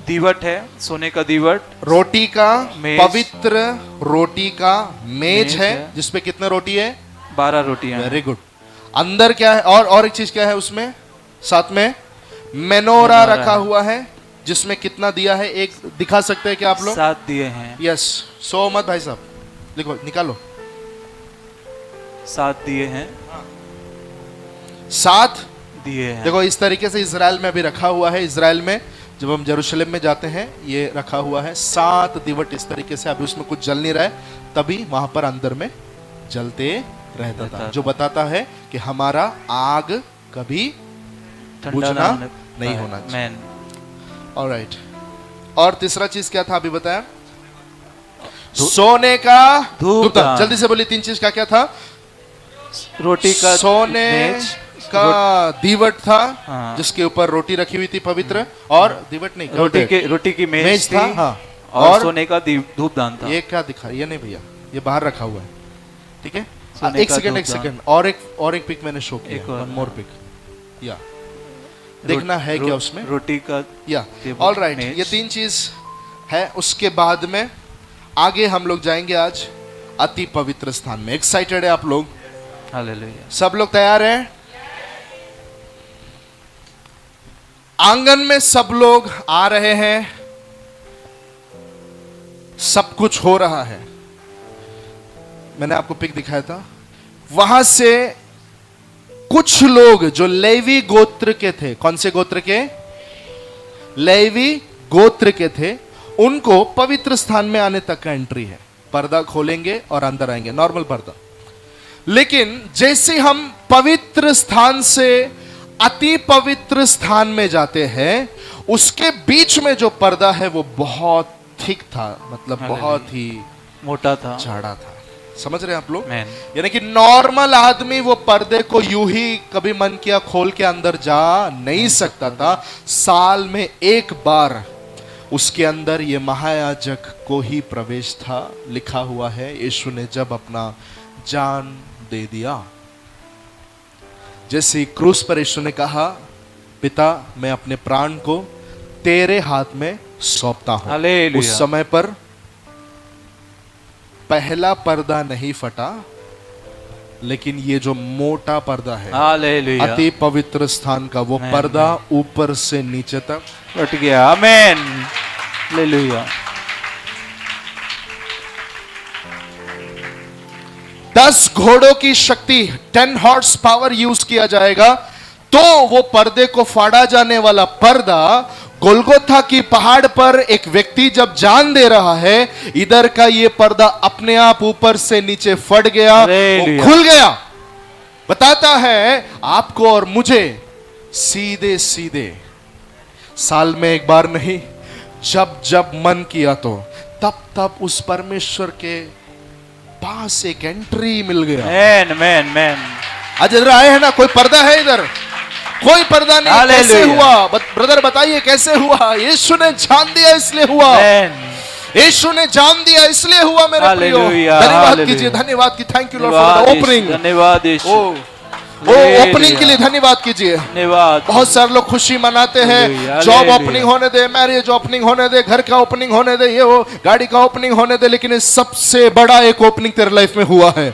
S2: दीवट है, सोने का दीवट,
S1: रोटी का
S2: मेज,
S1: पवित्र रोटी का मेज है, जिसपे कितने रोटी है?
S2: 12 रोटियां।
S1: Very good. अंदर क्या है? और एक चीज क्या है उसमें? साथ में मेनोरा रखा हुआ है, जिसमें कितना दिया है? एक दिखा सकते हैं क्या आप लोग?
S2: 7 दिए हैं।
S1: यस, सो मत भाई साहब, लिखो, निकालो।
S2: 7 दिए हैं।
S1: 7
S2: दिए हैं।
S1: देखो, इस तरीके से इजराइल में अभी रखा हुआ है। इजराइल में जब हम यरूशलेम में जाते हैं, ये रखा हुआ है 7 दीवट इस तरीके से। अभी उसमें कुछ जल नहीं रहा है, तभी वहां पर अंदर में जलते रहता था, जो बताता है कि हमारा आग कभी बुझना नहीं होना चाहिए। ऑलराइट। और तीसरा चीज क्या था? अभी बताया, सोने का धूप। जल्दी से बोलिए, 3 चीज क्या क्या था?
S2: रोटी का,
S1: सोने का दीवट था, हाँ। जिसके ऊपर रोटी रखी हुई थी पवित्र, और दीवट नहीं,
S2: रोटी की मेज
S1: था, हाँ।
S2: और सोने का धूपदान था।
S1: ये क्या दिखा? ये नहीं भैया, ये बाहर रखा हुआ है, ठीक है। एक सेकंड, और एक पिक मैंने शो किया, वन मोर पिक, या देखना है क्या उसमें? रोटी का, या ऑलराइट। ये 3 चीज है। उसके बाद में आगे हम लोग जाएंगे आज अति पवित्र स्थान में। एक्साइटेड है आप लोग?
S2: हालेलुया।
S1: सब लोग तैयार हैं? आंगन में सब लोग आ रहे हैं, सब कुछ हो रहा है। मैंने आपको पिक दिखाया था। वहां से कुछ लोग जो लेवी गोत्र के थे, कौन से गोत्र के? लेवी गोत्र के थे, उनको पवित्र स्थान में आने तक का एंट्री है। पर्दा खोलेंगे और अंदर आएंगे, नॉर्मल पर्दा। लेकिन जैसे हम पवित्र स्थान से अति पवित्र स्थान में जाते हैं, उसके बीच में जो पर्दा है वो बहुत थिक था, मतलब बहुत ही
S2: मोटा था,
S1: चौड़ा था। समझ रहे हैं आप लोग? यानी कि नॉर्मल आदमी वो पर्दे को यूं ही कभी मन किया खोल के अंदर जा नहीं सकता था। साल में एक बार उसके अंदर ये महायाजक को ही प्रवेश था। लिखा हुआ है, यीशु ने जब अपना जान दे दिया, जैसे क्रूस पर यीशु ने कहा, पिता मैं अपने प्राण को तेरे हाथ में सौंपता हूं। उस समय पर पहला पर्दा नहीं फटा, लेकिन ये जो मोटा पर्दा है अति पवित्र स्थान का, वो पर्दा ऊपर से नीचे तक
S2: फट गया। आमेन, हालेलुया।
S1: 10 घोड़ों की शक्ति, 10 हॉर्स पावर यूज किया जाएगा, तो वो पर्दे को फाड़ा जाने वाला पर्दा गोलगोथा की पहाड़ पर एक व्यक्ति जब जान दे रहा है, इधर का ये पर्दा अपने आप ऊपर से नीचे फट गया, वो खुल गया। बताता है आपको और मुझे सीधे सीधे साल में एक बार नहीं, जब जब मन किया तो तब तब उस परमेश्वर के पास एक एंट्री मिल गया।
S2: Man man man.
S1: आज इधर आए हैं ना, कोई पर्दा है इधर? कोई पर्दा नहीं। कैसे हुआ ब्रदर, बताइए कैसे हुआ? यीशु ने जान दिया इसलिए हुआ। यीशु ने जान दिया इसलिए हुआ मेरे प्रियो। धन्यवाद कीजिए, धन्यवाद की। Thank you Lord for the opening.
S2: धन्यवाद यीशु।
S1: वो ओपनिंग के लिए धन्यवाद कीजिए।
S2: धन्यवाद।
S1: बहुत सारे लोग खुशी मनाते हैं, जॉब ओपनिंग होने दे, मैरिज ओपनिंग होने दे, घर का ओपनिंग होने दे, ये हो गाड़ी का ओपनिंग होने दे, लेकिन सबसे बड़ा एक ओपनिंग तेरे लाइफ में हुआ है।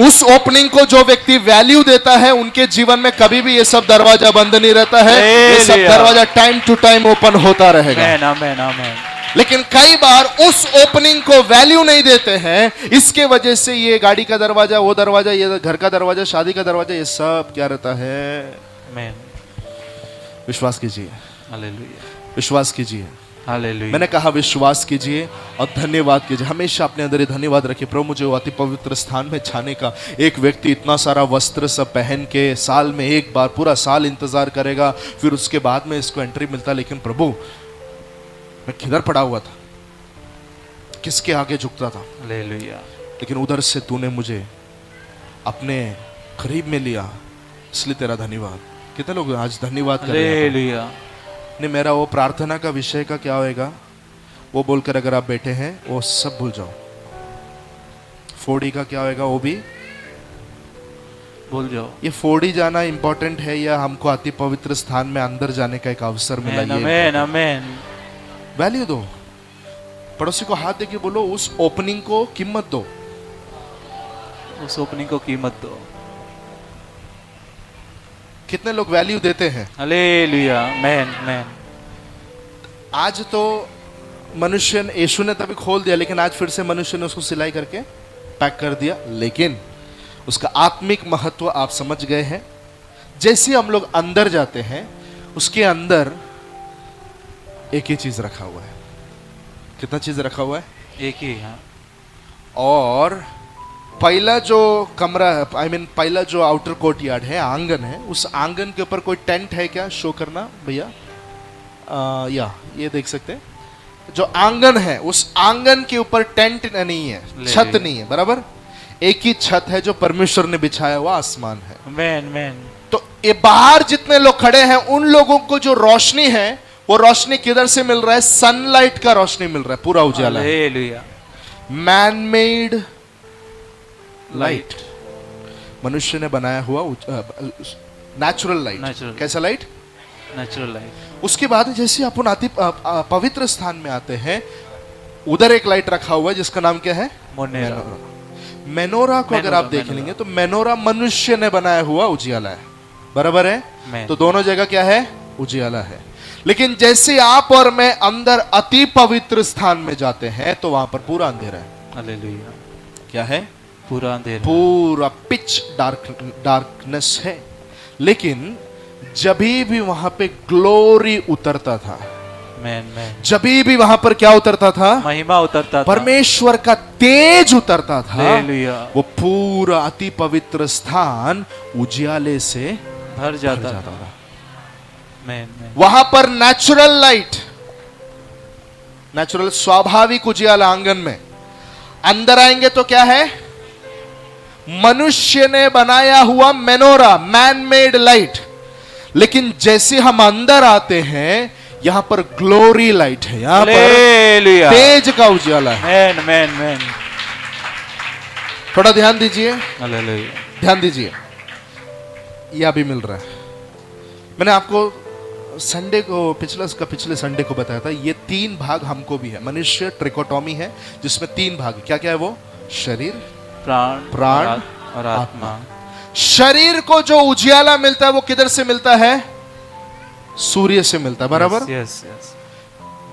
S1: उस ओपनिंग को जो व्यक्ति वैल्यू देता है, उनके जीवन में कभी भी ये सब दरवाजा बंद नहीं रहता है। ये सब दरवाजा टाइम टू टाइम ओपन होता रहेगा।
S2: आमेन आमेन।
S1: लेकिन कई बार उस ओपनिंग को वैल्यू नहीं देते हैं, इसके वजह से ये गाड़ी का दरवाजा, वो दरवाजा, ये घर का दरवाजा, शादी का दरवाजा, ये सब क्या रहता है?
S2: आमेन।
S1: विश्वास कीजिए,
S2: हालेलुया।
S1: विश्वास कीजिए,
S2: हालेलुया।
S1: मैंने कहा विश्वास कीजिए और धन्यवाद कीजिए। हमेशा अपने अंदर ये धन्यवाद रखिए, प्रभु मुझे अति पवित्र स्थान में छाने का। एक व्यक्ति इतना सारा वस्त्र सब पहन के साल में एक बार पूरा साल इंतजार करेगा, फिर उसके बाद में इसको एंट्री मिलता। लेकिन प्रभु मैं किधर पड़ा हुआ था, किसके आगे झुकता था?
S2: हालेलुया।
S1: लेकिन उधर से तूने मुझे अपने करीब में लिया, इसलिए तेरा धन्यवाद। कितने लोग आज धन्यवाद कर रहे हैं?
S2: हालेलुया।
S1: नहीं, मेरा वो प्रार्थना का विषय का क्या होएगा वो बोलकर अगर आप बैठे हैं, वो सब भूल जाओ। 4D का क्या होएगा वो भी भूल जाओ। ये 4D जाना इंपॉर्टेंट है या हमको अति पवित्र स्थान में अंदर जाने का एक अवसर मिला? ये
S2: आमेन आमेन।
S1: वैल्यू दो। पड़ोसी को हाथ देके बोलो, उस ओपनिंग को कीमत दो।
S2: उस ओपनिंग को कीमत दो।
S1: कितने लोग वैल्यू देते हैं?
S2: हालेलुया। Man man.
S1: आज तो मनुष्य ने, यीशु ने तभी खोल दिया, लेकिन आज फिर से मनुष्य ने उसको सिलाई करके पैक कर दिया। लेकिन उसका आत्मिक महत्व आप समझ गए हैं। जैसे हम लोग अंदर जाते हैं, उसके अंदर एक ही चीज रखा हुआ है। कितना चीज रखा हुआ है?
S2: एक ही। हाँ।
S1: और पहला जो कमरा है, आई मीन पहला जो आउटर कोर्ट यार्ड है, आंगन है, उस आंगन के ऊपर कोई टेंट है क्या? शो करना भैया। या ये देख सकते हैं, जो आंगन है उस आंगन के ऊपर टेंट नहीं है, छत नहीं है, बराबर। एक ही छत है जो परमेश्वर ने बिछाया हुआ, आसमान है।
S2: Man man.
S1: तो ये बाहर जितने लोग खड़े हैं, उन लोगों को जो रोशनी है, वो रोशनी किधर से मिल रहा है? सनलाइट का रोशनी मिल रहा है, पूरा उजाला।
S2: हालेलुया।
S1: मैन मेड लाइट, मनुष्य ने बनाया हुआ नेचुरल लाइट। कैसा लाइट?
S2: Natural light.
S1: उसके बाद जैसे अपन अति पवित्र स्थान में आते हैं, उधर एक लाइट रखा हुआ है जिसका नाम क्या है? मेनोरा को अगर आप देख लेंगे तो मेनोरा मनुष्य ने बनाया हुआ उजियाला है, बराबर है? तो दोनों जगह क्या है? उजियाला है। लेकिन जैसे आप और मैं अंदर अति पवित्र स्थान में जाते हैं, तो वहां पर पूरा अंधेरा है।
S2: हालेलुया।
S1: क्या है?
S2: पूरा अंधेरा,
S1: पूरा पिच डार्कनेस है। लेकिन जब भी वहां पे ग्लोरी उतरता था, जब भी वहां पर क्या उतरता था?
S2: महिमा उतरता था,
S1: परमेश्वर का तेज उतरता था।
S2: हालेलुया।
S1: वो पूरा अति पवित्र स्थान उजियाले से
S2: भर जाता था।
S1: वहां पर नेचुरल लाइट, नेचुरल स्वाभाविक उजियाला आंगन में। अंदर आएंगे तो क्या है? मनुष्य ने बनाया हुआ मेनोरा, मैन मेड लाइट। लेकिन जैसे हम अंदर आते हैं, यहां पर ग्लोरी लाइट है, यहां पर तेज का उजाला है।
S2: Man man.
S1: थोड़ा ध्यान दीजिए,
S2: हालेलुया।
S1: ध्यान दीजिए, यह भी मिल रहा है। मैंने आपको संडे को, पिछले संडे को बताया था, ये 3 भाग हमको भी है। मनुष्य ट्रिकोटोमी है, जिसमें 3 भाग। क्या क्या है वो? शरीर, प्राण
S2: और आत्मा।
S1: शरीर को जो उजियाला मिलता है वो किधर से मिलता है? सूर्य से मिलता है, बराबर।
S2: Yes yes.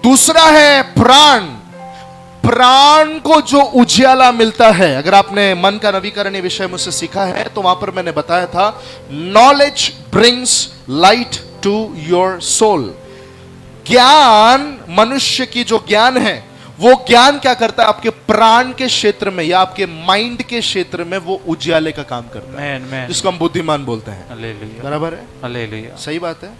S1: दूसरा है प्राण। प्राण को जो उजियाला मिलता है, अगर आपने मन का नवीकरण विषय मुझसे सीखा है, तो वहां पर मैंने बताया था, knowledge brings light to your soul. ज्ञान, मनुष्य की जो ज्ञान है, वो ज्ञान क्या करता है? आपके प्राण के क्षेत्र में या आपके माइंड के क्षेत्र में वो उजियाले का काम करता है, जिसको हम बुद्धिमान बोलते हैं। बराबर है? हालेलुया, सही बात है।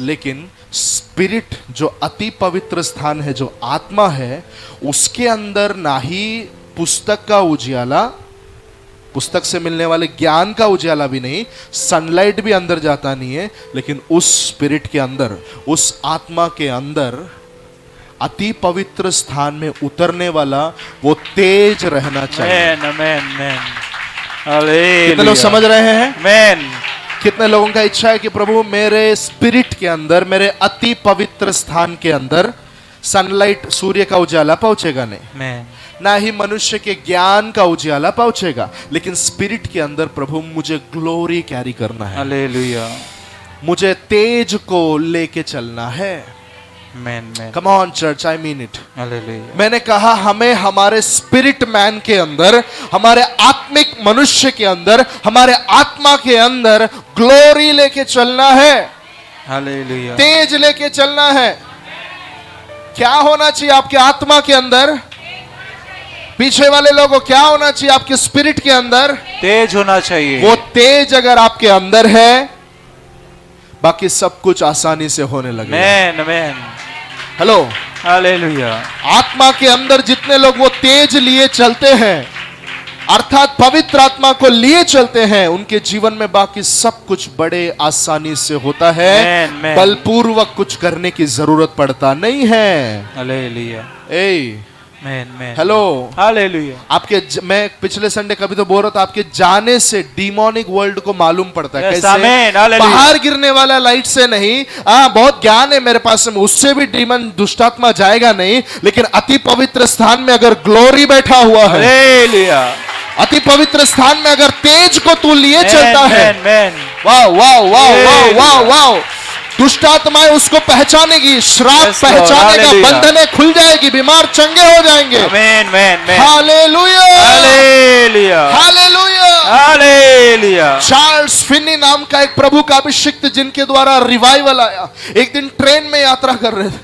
S1: लेकिन स्पिरिट, जो अति पवित्र स्थान है, जो आत्मा है, उसके अंदर ना ही पुस्तक का उजियाला, पुस्तक से मिलने वाले ज्ञान का उजियाला भी नहीं, सनलाइट भी अंदर जाता नहीं है, लेकिन उस स्पिरिट के अंदर, उस आत्मा के अंदर अति पवित्र स्थान में उतरने वाला वो तेज रहना चाहिए। कितने लोग समझ रहे हैं? कितने लोगों का इच्छा है कि प्रभु मेरे स्पिरिट के अंदर, मेरे अति पवित्र स्थान के अंदर सनलाइट, सूर्य का उजाला पहुंचेगा नहीं, ना ही मनुष्य के ज्ञान का उजाला पहुंचेगा, लेकिन स्पिरिट के अंदर प्रभु मुझे ग्लोरी कैरी करना है। हालेलुया, मुझे तेज को लेके चलना है। Come on church, I mean it. मैंने कहा हमें हमारे स्पिरिट मैन के अंदर, हमारे आत्मिक मनुष्य के अंदर, हमारे आत्मा के अंदर ग्लोरी लेके चलना है। हालेलुया, तेज लेके चलना है। क्या होना चाहिए आपके आत्मा के अंदर? पीछे वाले लोगों, क्या होना चाहिए आपके स्पिरिट के अंदर? तेज होना चाहिए। वो तेज अगर आपके अंदर है, बाकी सब कुछ आसानी से होने लगे। Hello, hallelujah. आत्मा के अंदर जितने लोग वो तेज लिए चलते हैं, अर्थात पवित्र आत्मा को लिए चलते हैं, उनके जीवन में बाकी सब कुछ बड़े आसानी से होता है। बलपूर्वक कुछ करने की जरूरत पड़ता नहीं है। Hallelujah, hello, hallelujah. आपके, मैं पिछले संडे कभी तो बोल रहा था, आपके जाने से डीमोनिक वर्ल्ड को मालूम पड़ता है। कैसे? बाहर गिरने वाला लाइट से नहीं। बहुत ज्ञान है मेरे पास, उससे भी डीमन, दुष्टात्मा जाएगा नहीं, लेकिन अति पवित्र स्थान में अगर ग्लोरी बैठा हुआ है, हालेलुया, अति पवित्र स्थान में अगर तेज को तू लिए चलता है, वाह वाह वाह वाह वाह वाह, दुष्टात्माएं उसको पहचानेगी, श्राप पहचानेगा, बंधनें खुल जाएगी, बीमार चंगे हो जाएंगे। Hallelujah, hallelujah, hallelujah, hallelujah. Charles Finney नाम का एक प्रभु का अभिषिक्त, जिनके द्वारा रिवाइवल आया। एक दिन ट्रेन में यात्रा कर रहे थे।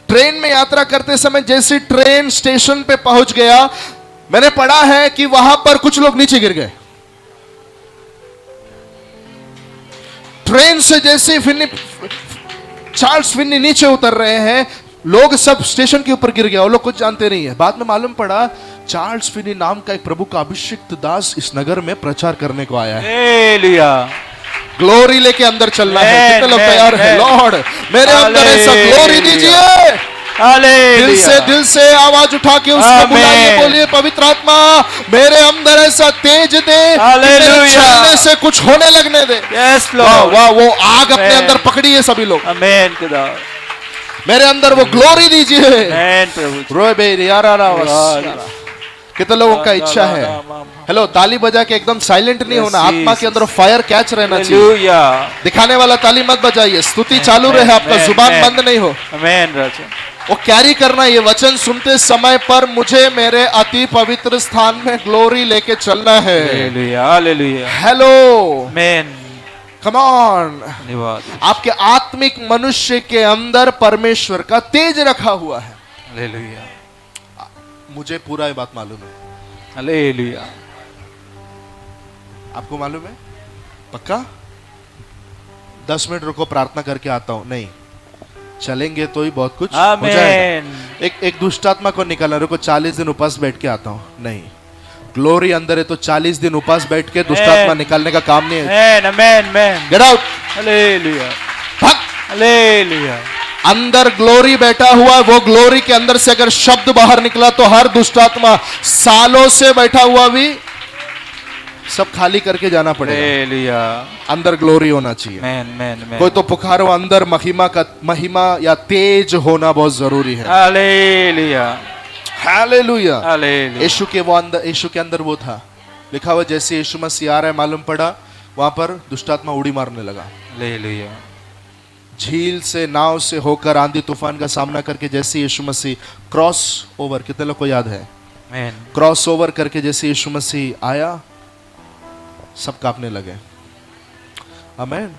S1: ट्रेन में यात्रा करते समय जैसे ट्रेन स्टेशन पे पहुंच गया, मैंने पढ़ा है कि वहां पर कुछ लोग नीचे गिर गए। ट्रेन से जैसे चार्ल्स फिनी नीचे उतर रहे हैं, लोग सब स्टेशन के ऊपर गिर गया। वो लोग कुछ जानते नहीं है। बाद में मालूम पड़ा चार्ल्स फिनी नाम का एक प्रभु का अभिषिक्त दास इस नगर में प्रचार करने को आया है। ग्लोरी लेके अंदर चलना है। कितने लोग तैयार हैं? लॉर्ड, मेरे अंदर ऐसा ग्लोरी दीजिए। दिल से आवाज उठा के उसको बुलाइए, बोलिए पवित्र आत्मा मेरे अंदर ऐसा तेज दे, चलने से कुछ होने लगने दे। वाह वाह, वो आग अपने अंदर पकड़ी है सभी लोग। आमेन। मेरे अंदर वो ग्लोरी दीजिए। कितने लोगों का इच्छा है? हेलो, ताली बजा के एकदम साइलेंट नहीं होना, आत्मा के अंदर फायर कैच रहना चाहिए। दिखाने वाला ताली मत बजाइए, स्तुति चालू रहे, आपका जुबान बंद नहीं हो। वो कैरी करना, ये वचन सुनते समय पर मुझे मेरे अति पवित्र स्थान में ग्लोरी लेके चलना है। Hello, come on. आपके आत्मिक मनुष्य के अंदर परमेश्वर का तेज रखा हुआ है। मुझे पूरा ये बात मालूम है। हालेलुया। आपको मालूम है? पक्का? 10 मिनट रुको, प्रार्थना करके आता हूं। नहीं, चलेंगे तो ही बहुत कुछ हो जाएगा। एक दुष्टात्मा को निकालना, रुको 40 दिन उपास बैठ के आता हूं। नहीं, ग्लोरी अंदर है तो 40 दिन उपास बैठ के दुष्टात्मा निकालने का काम नहीं है। Get out. Hallelujah, hallelujah. अंदर ग्लोरी बैठा हुआ, वो ग्लोरी के अंदर से अगर शब्द बाहर निकला तो हर दुष्टात्मा सालों से बैठा हुआ भी सब खाली करके जाना पड़ेगा। अंदर ग्लोरी होना चाहिए। कोई तो पुकारो, अंदर महिमा या तेज होना बहुत जरूरी है। Hallelujah, hallelujah. यीशु के अंदर वो था लिखा हुआ, जैसे यीशु मसीह आ रहा है, मालूम पड़ा वहां पर दुष्टात्मा उड़ी मारने लगा। हालेलुया। झील से, नाव से होकर आंधी तूफान का सामना करके जैसे यीशु मसीह क्रॉस ओवर, कितने लोग को याद है? क्रॉस ओवर करके जैसे यीशु मसीह आया, सब कांपने लगे। आमेन।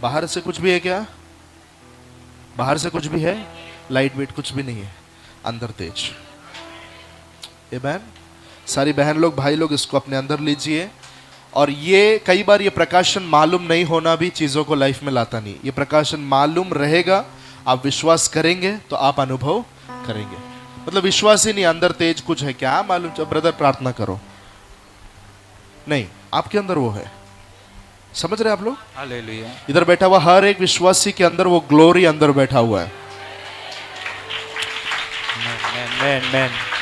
S1: बाहर से कुछ भी है क्या? बाहर से कुछ भी है, लाइट वेट कुछ भी नहीं है, अंदर तेज। ये बहन, सारी बहन लोग, भाई लोग, इसको अपने अंदर लीजिए। और ये कई बार ये प्रकाशन मालूम नहीं होना भी चीजों को लाइफ में लाता नहीं। ये प्रकाशन मालूम रहेगा, आप विश्वास करेंगे तो आप अनुभव करेंगे। मतलब विश्वास ही नहीं, अंदर तेज कुछ है, क्या मालूम, जब ब्रदर प्रार्थना करो, नहीं, आपके अंदर वो है। समझ रहे आप लोग?
S2: हालेलुया।
S1: इधर बैठा हुआ हर एक विश्वासी के अंदर वो ग्लोरी अंदर बैठा हुआ है।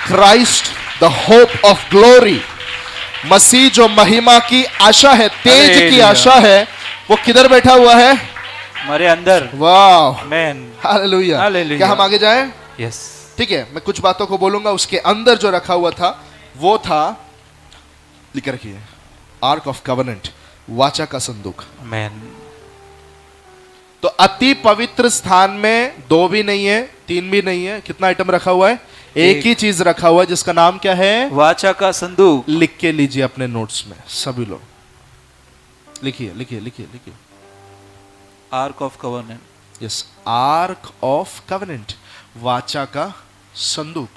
S1: Christ the hope of glory, मसीह जो महिमा की आशा है, तेज की आशा है, वो किधर बैठा हुआ है?
S2: हमारे अंदर।
S1: वाह,
S2: आमेन,
S1: हालेलुया।
S2: हालेलुया।
S1: क्या हम आगे जाएं?
S2: यस।
S1: ठीक है, मैं कुछ बातों को बोलूंगा। उसके अंदर जो रखा हुआ था वो था, लिख रखिए, आर्क ऑफ कवनेंट, वाचा का संदूक।
S2: आमेन।
S1: तो अति पवित्र स्थान में दो भी नहीं है, तीन भी नहीं है, कितना आइटम रखा हुआ है? एक ही चीज रखा हुआ है, जिसका नाम क्या है?
S2: वाचा का संदूक।
S1: लिख के लीजिए अपने नोट्स में, सभी लोग लिखिए, लिखिए, लिखिए, लिखिए।
S2: Arc of covenant.
S1: Yes, arc of covenant, वाचा का संदूक।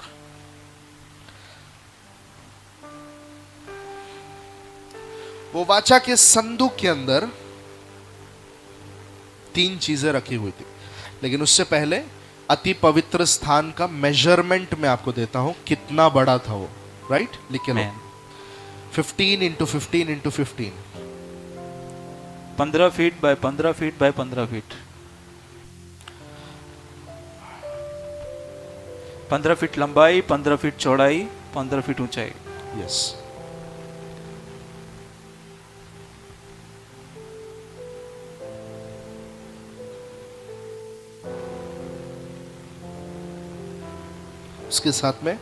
S1: वो वाचा के संदूक के अंदर तीन चीजें रखी हुई थी, लेकिन उससे पहले अति पवित्र स्थान का मेजरमेंट मैं आपको देता हूं, कितना बड़ा था वो। राइट, लिख के लो। 15 into 15 into 15,
S2: 15 feet by 15 feet by 15 feet, 15 feet लंबाई, 15 फीट चौड़ाई, 15 फीट ऊंचाई।
S1: यस। उसके साथ में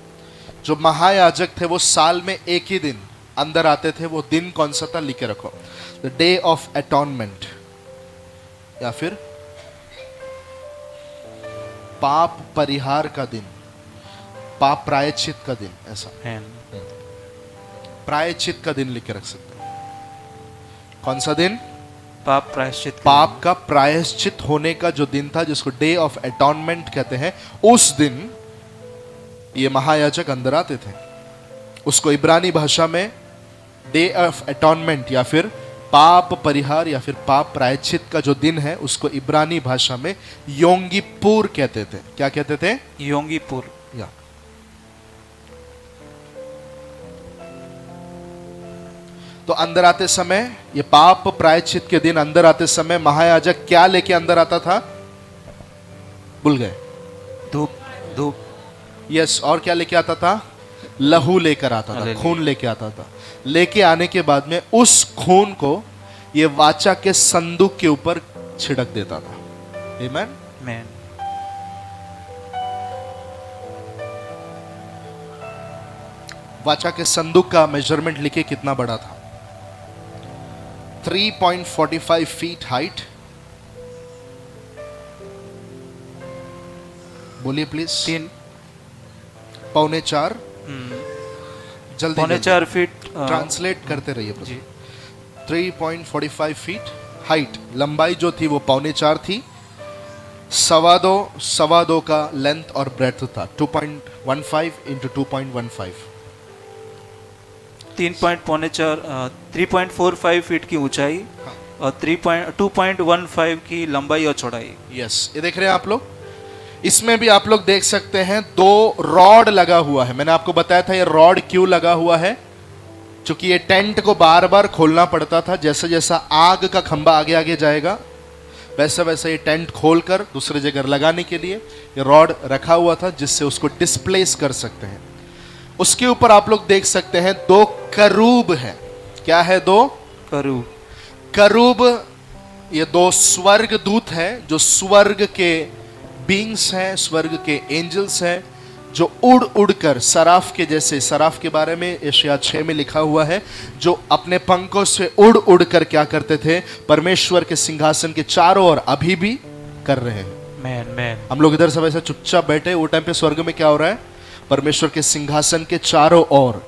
S1: जो महायाजक थे वो साल में एक ही दिन अंदर आते थे। वो दिन कौन सा था? लिख के रखो, द डे ऑफ एटॉनमेंट, या फिर पाप परिहार का दिन, पाप प्रायश्चित का दिन। ऐसा प्रायश्चित का दिन लिख के रख सकते हैं। कौन सा दिन?
S2: पाप प्रायश्चित।
S1: पाप का प्रायश्चित होने का जो दिन था, जिसको डे ऑफ एटॉनमेंट कहते हैं, उस दिन ये महायाजक अंदर आते थे। उसको इब्रानी भाषा में डे ऑफ एटॉनमेंट या फिर पाप परिहार या फिर पाप प्रायश्चित का जो दिन है, उसको इब्रानी भाषा में योंगिपुर कहते थे। क्या कहते थे?
S2: योंगिपुर।
S1: या तो अंदर आते समय, ये पाप प्रायश्चित के दिन अंदर आते समय महायाजक क्या लेके अंदर आता था? भूल गए?
S2: धूप। धूप।
S1: यस। और क्या लेके आता था? लहू लेकर आता था, खून लेके आता था। लेके आने के बाद में उस खून को ये वाचा के संदूक के ऊपर छिड़क देता था। आमेन।
S2: आमेन।
S1: वाचा के संदूक का मेजरमेंट लिखे कितना बड़ा था? 3.45 फीट हाइट। बोलिए प्लीज।
S2: 3
S1: पौने 4। जल्दी
S2: 4 फीट।
S1: ट्रांसलेट करते रहिए। 3.45 फीट हाइट, लंबाई जो थी वो 4.25 थी। सवा दो का लेंथ और ब्रेथ था। 2.15 into 2.15,
S2: 3.45 फीट की ऊंचाई और 2.15 की लंबाई और चौड़ाई।
S1: यस, ये देख रहे हैं आप लोग। इसमें भी आप लोग देख सकते हैं 2 रॉड लगा हुआ है। मैंने आपको बताया था ये रॉड क्यों लगा हुआ है, क्योंकि ये टेंट को बार बार खोलना पड़ता था। जैसा जैसा आग का खंबा आगे आगे जाएगा, वैसा वैसा ये टेंट खोलकर दूसरी जगह लगाने के लिए ये रॉड रखा हुआ था, जिससे उसको डिस्प्लेस कर सकते हैं। उसके ऊपर आप लोग देख सकते हैं 2 करूब है। क्या है? 2 करूब। ये 2 स्वर्ग दूत हैं, जो स्वर्ग के बींग्स हैं, स्वर्ग के एंजल्स हैं, जो उड़ उड़ कर सराफ के जैसे, सराफ के बारे में यशायाह 6 में लिखा हुआ है, जो अपने पंखों से उड़ उड़ कर क्या करते थे? परमेश्वर के सिंहासन के चारों ओर अभी भी कर रहे हैं। हम लोग इधर सब ऐसे चुपचाप बैठे, वो टाइम पे स्वर्ग में क्या हो रहा है? परमेश्वर के सिंहासन के चारों ओर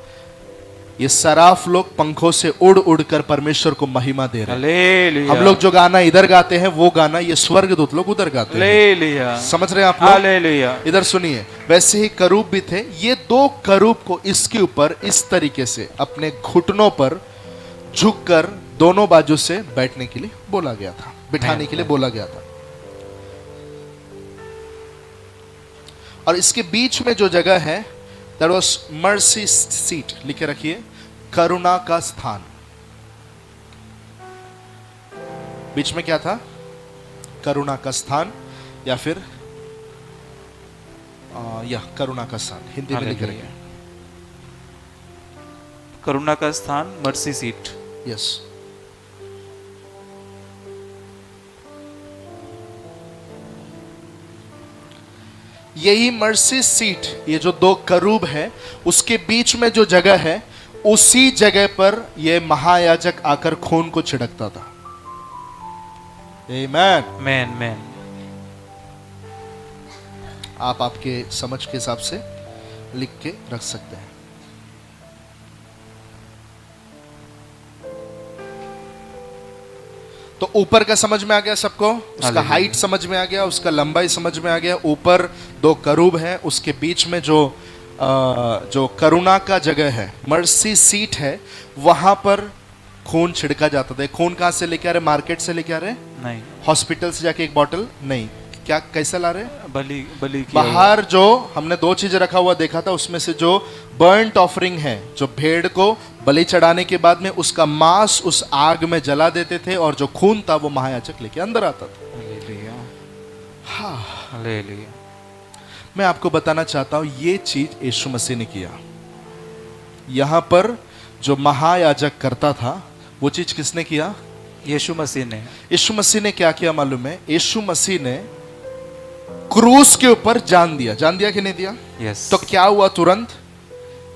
S1: ये सराफ लोग पंखों से उड़ उड़ कर परमेश्वर को महिमा दे रहे हैं।
S2: हालेलुया।
S1: हम लोग जो गाना इधर गाते हैं वो गाना ये स्वर्गदूत लोग उधर गाते हैं।
S2: हालेलुया।
S1: समझ रहे हैं आप लोग?
S2: हालेलुया।
S1: इधर सुनिए, वैसे ही करूब भी थे। ये दो करूब को इसके ऊपर इस तरीके से अपने घुटनों पर झुककर दोनों बाजू से बैठने के लिए बोला गया था, बिठाने के लिए बोला गया था। और इसके बीच में जो जगह है, दैट वाज मर्सी सीट, लिखे रखिए, करुणा का स्थान। बीच में क्या था? करुणा का स्थान, या फिर या करुणा का स्थान, हिंदी में लिखे रखिए,
S2: करुणा का स्थान, मर्सी सीट।
S1: यस। यही मर्सी सीट, ये जो दो करूब है उसके बीच में जो जगह है, उसी जगह पर ये महायाजक आकर खून को छिड़कता था। आमेन।
S2: मैन मैन।
S1: आप आपके समझ के हिसाब से लिख के रख सकते हैं। तो ऊपर का समझ में आ गया सबको, उसका हाइट समझ में आ गया, उसका लंबाई समझ में आ गया। ऊपर दो करूब है, उसके बीच में जो करुणा का जगह है, मर्सी सीट है, वहां पर खून छिड़का जाता था। खून कहां से लेके आ रहे? मार्केट से लेके आ रहे?
S2: नहीं।
S1: हॉस्पिटल से जाके एक बॉटल? नहीं। क्या कैसे ला रहे?
S2: बलि की
S1: बाहर जो हमने दो चीजें रखा हुआ देखा था, उसमें से जो बर्न्ट ऑफरिंग है, जो भेड़ को बलि चढ़ाने के बाद में उसका मांस उस आग में जला देते थे, और जो खून था वो महायाजक लेके अंदर आता था।
S2: हालेलुया।
S1: हाँ,
S2: हालेलुया।
S1: मैं आपको बताना चाहता हूं ये चीज यीशु मसीह ने किया। यहां पर जो महायाजक करता था वो चीज किसने किया?
S2: यीशु मसीह ने।
S1: यीशु मसीह ने क्या किया मालूम है? यीशु मसीह ने क्रूस के ऊपर जान दिया। जान दिया कि नहीं दिया?
S2: यस।
S1: तो क्या हुआ? तुरंत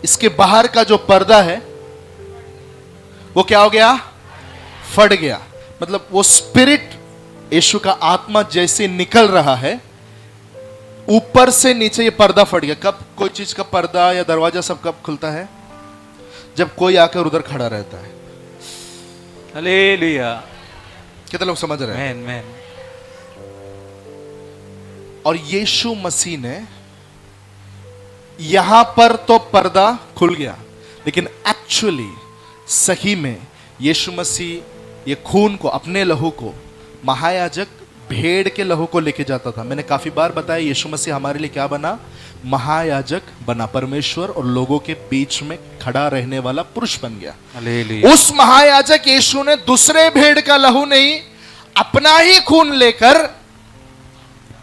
S1: इसके बाहर का जो पर्दा है वो क्या हो गया? फट गया। मतलब वो स्पिरिट, यीशु का आत्मा जैसे निकल रहा है, ऊपर से नीचे ये पर्दा फट गया। कब कोई चीज का पर्दा या दरवाजा सब कब खुलता है? जब कोई आकर उधर खड़ा रहता है।
S2: हालेलुया।
S1: कितने लोग समझ रहे हैं?
S2: Man man.
S1: और यीशु मसीह ने यहां पर तो पर्दा खुल गया, लेकिन एक्चुअली सही में यीशु मसीह ये खून को, अपने लहू को, महायाजक भेड़ के लहू को लेके जाता था। मैंने काफी बार बताया यीशु मसीह हमारे लिए क्या बना? महायाजक बना, परमेश्वर और लोगों के बीच में खड़ा रहने वाला पुरुष बन गया।
S2: हालेलुया।
S1: उस महायाजक यीशु ने दूसरे भेड़ का लहू नहीं, अपना ही खून लेकर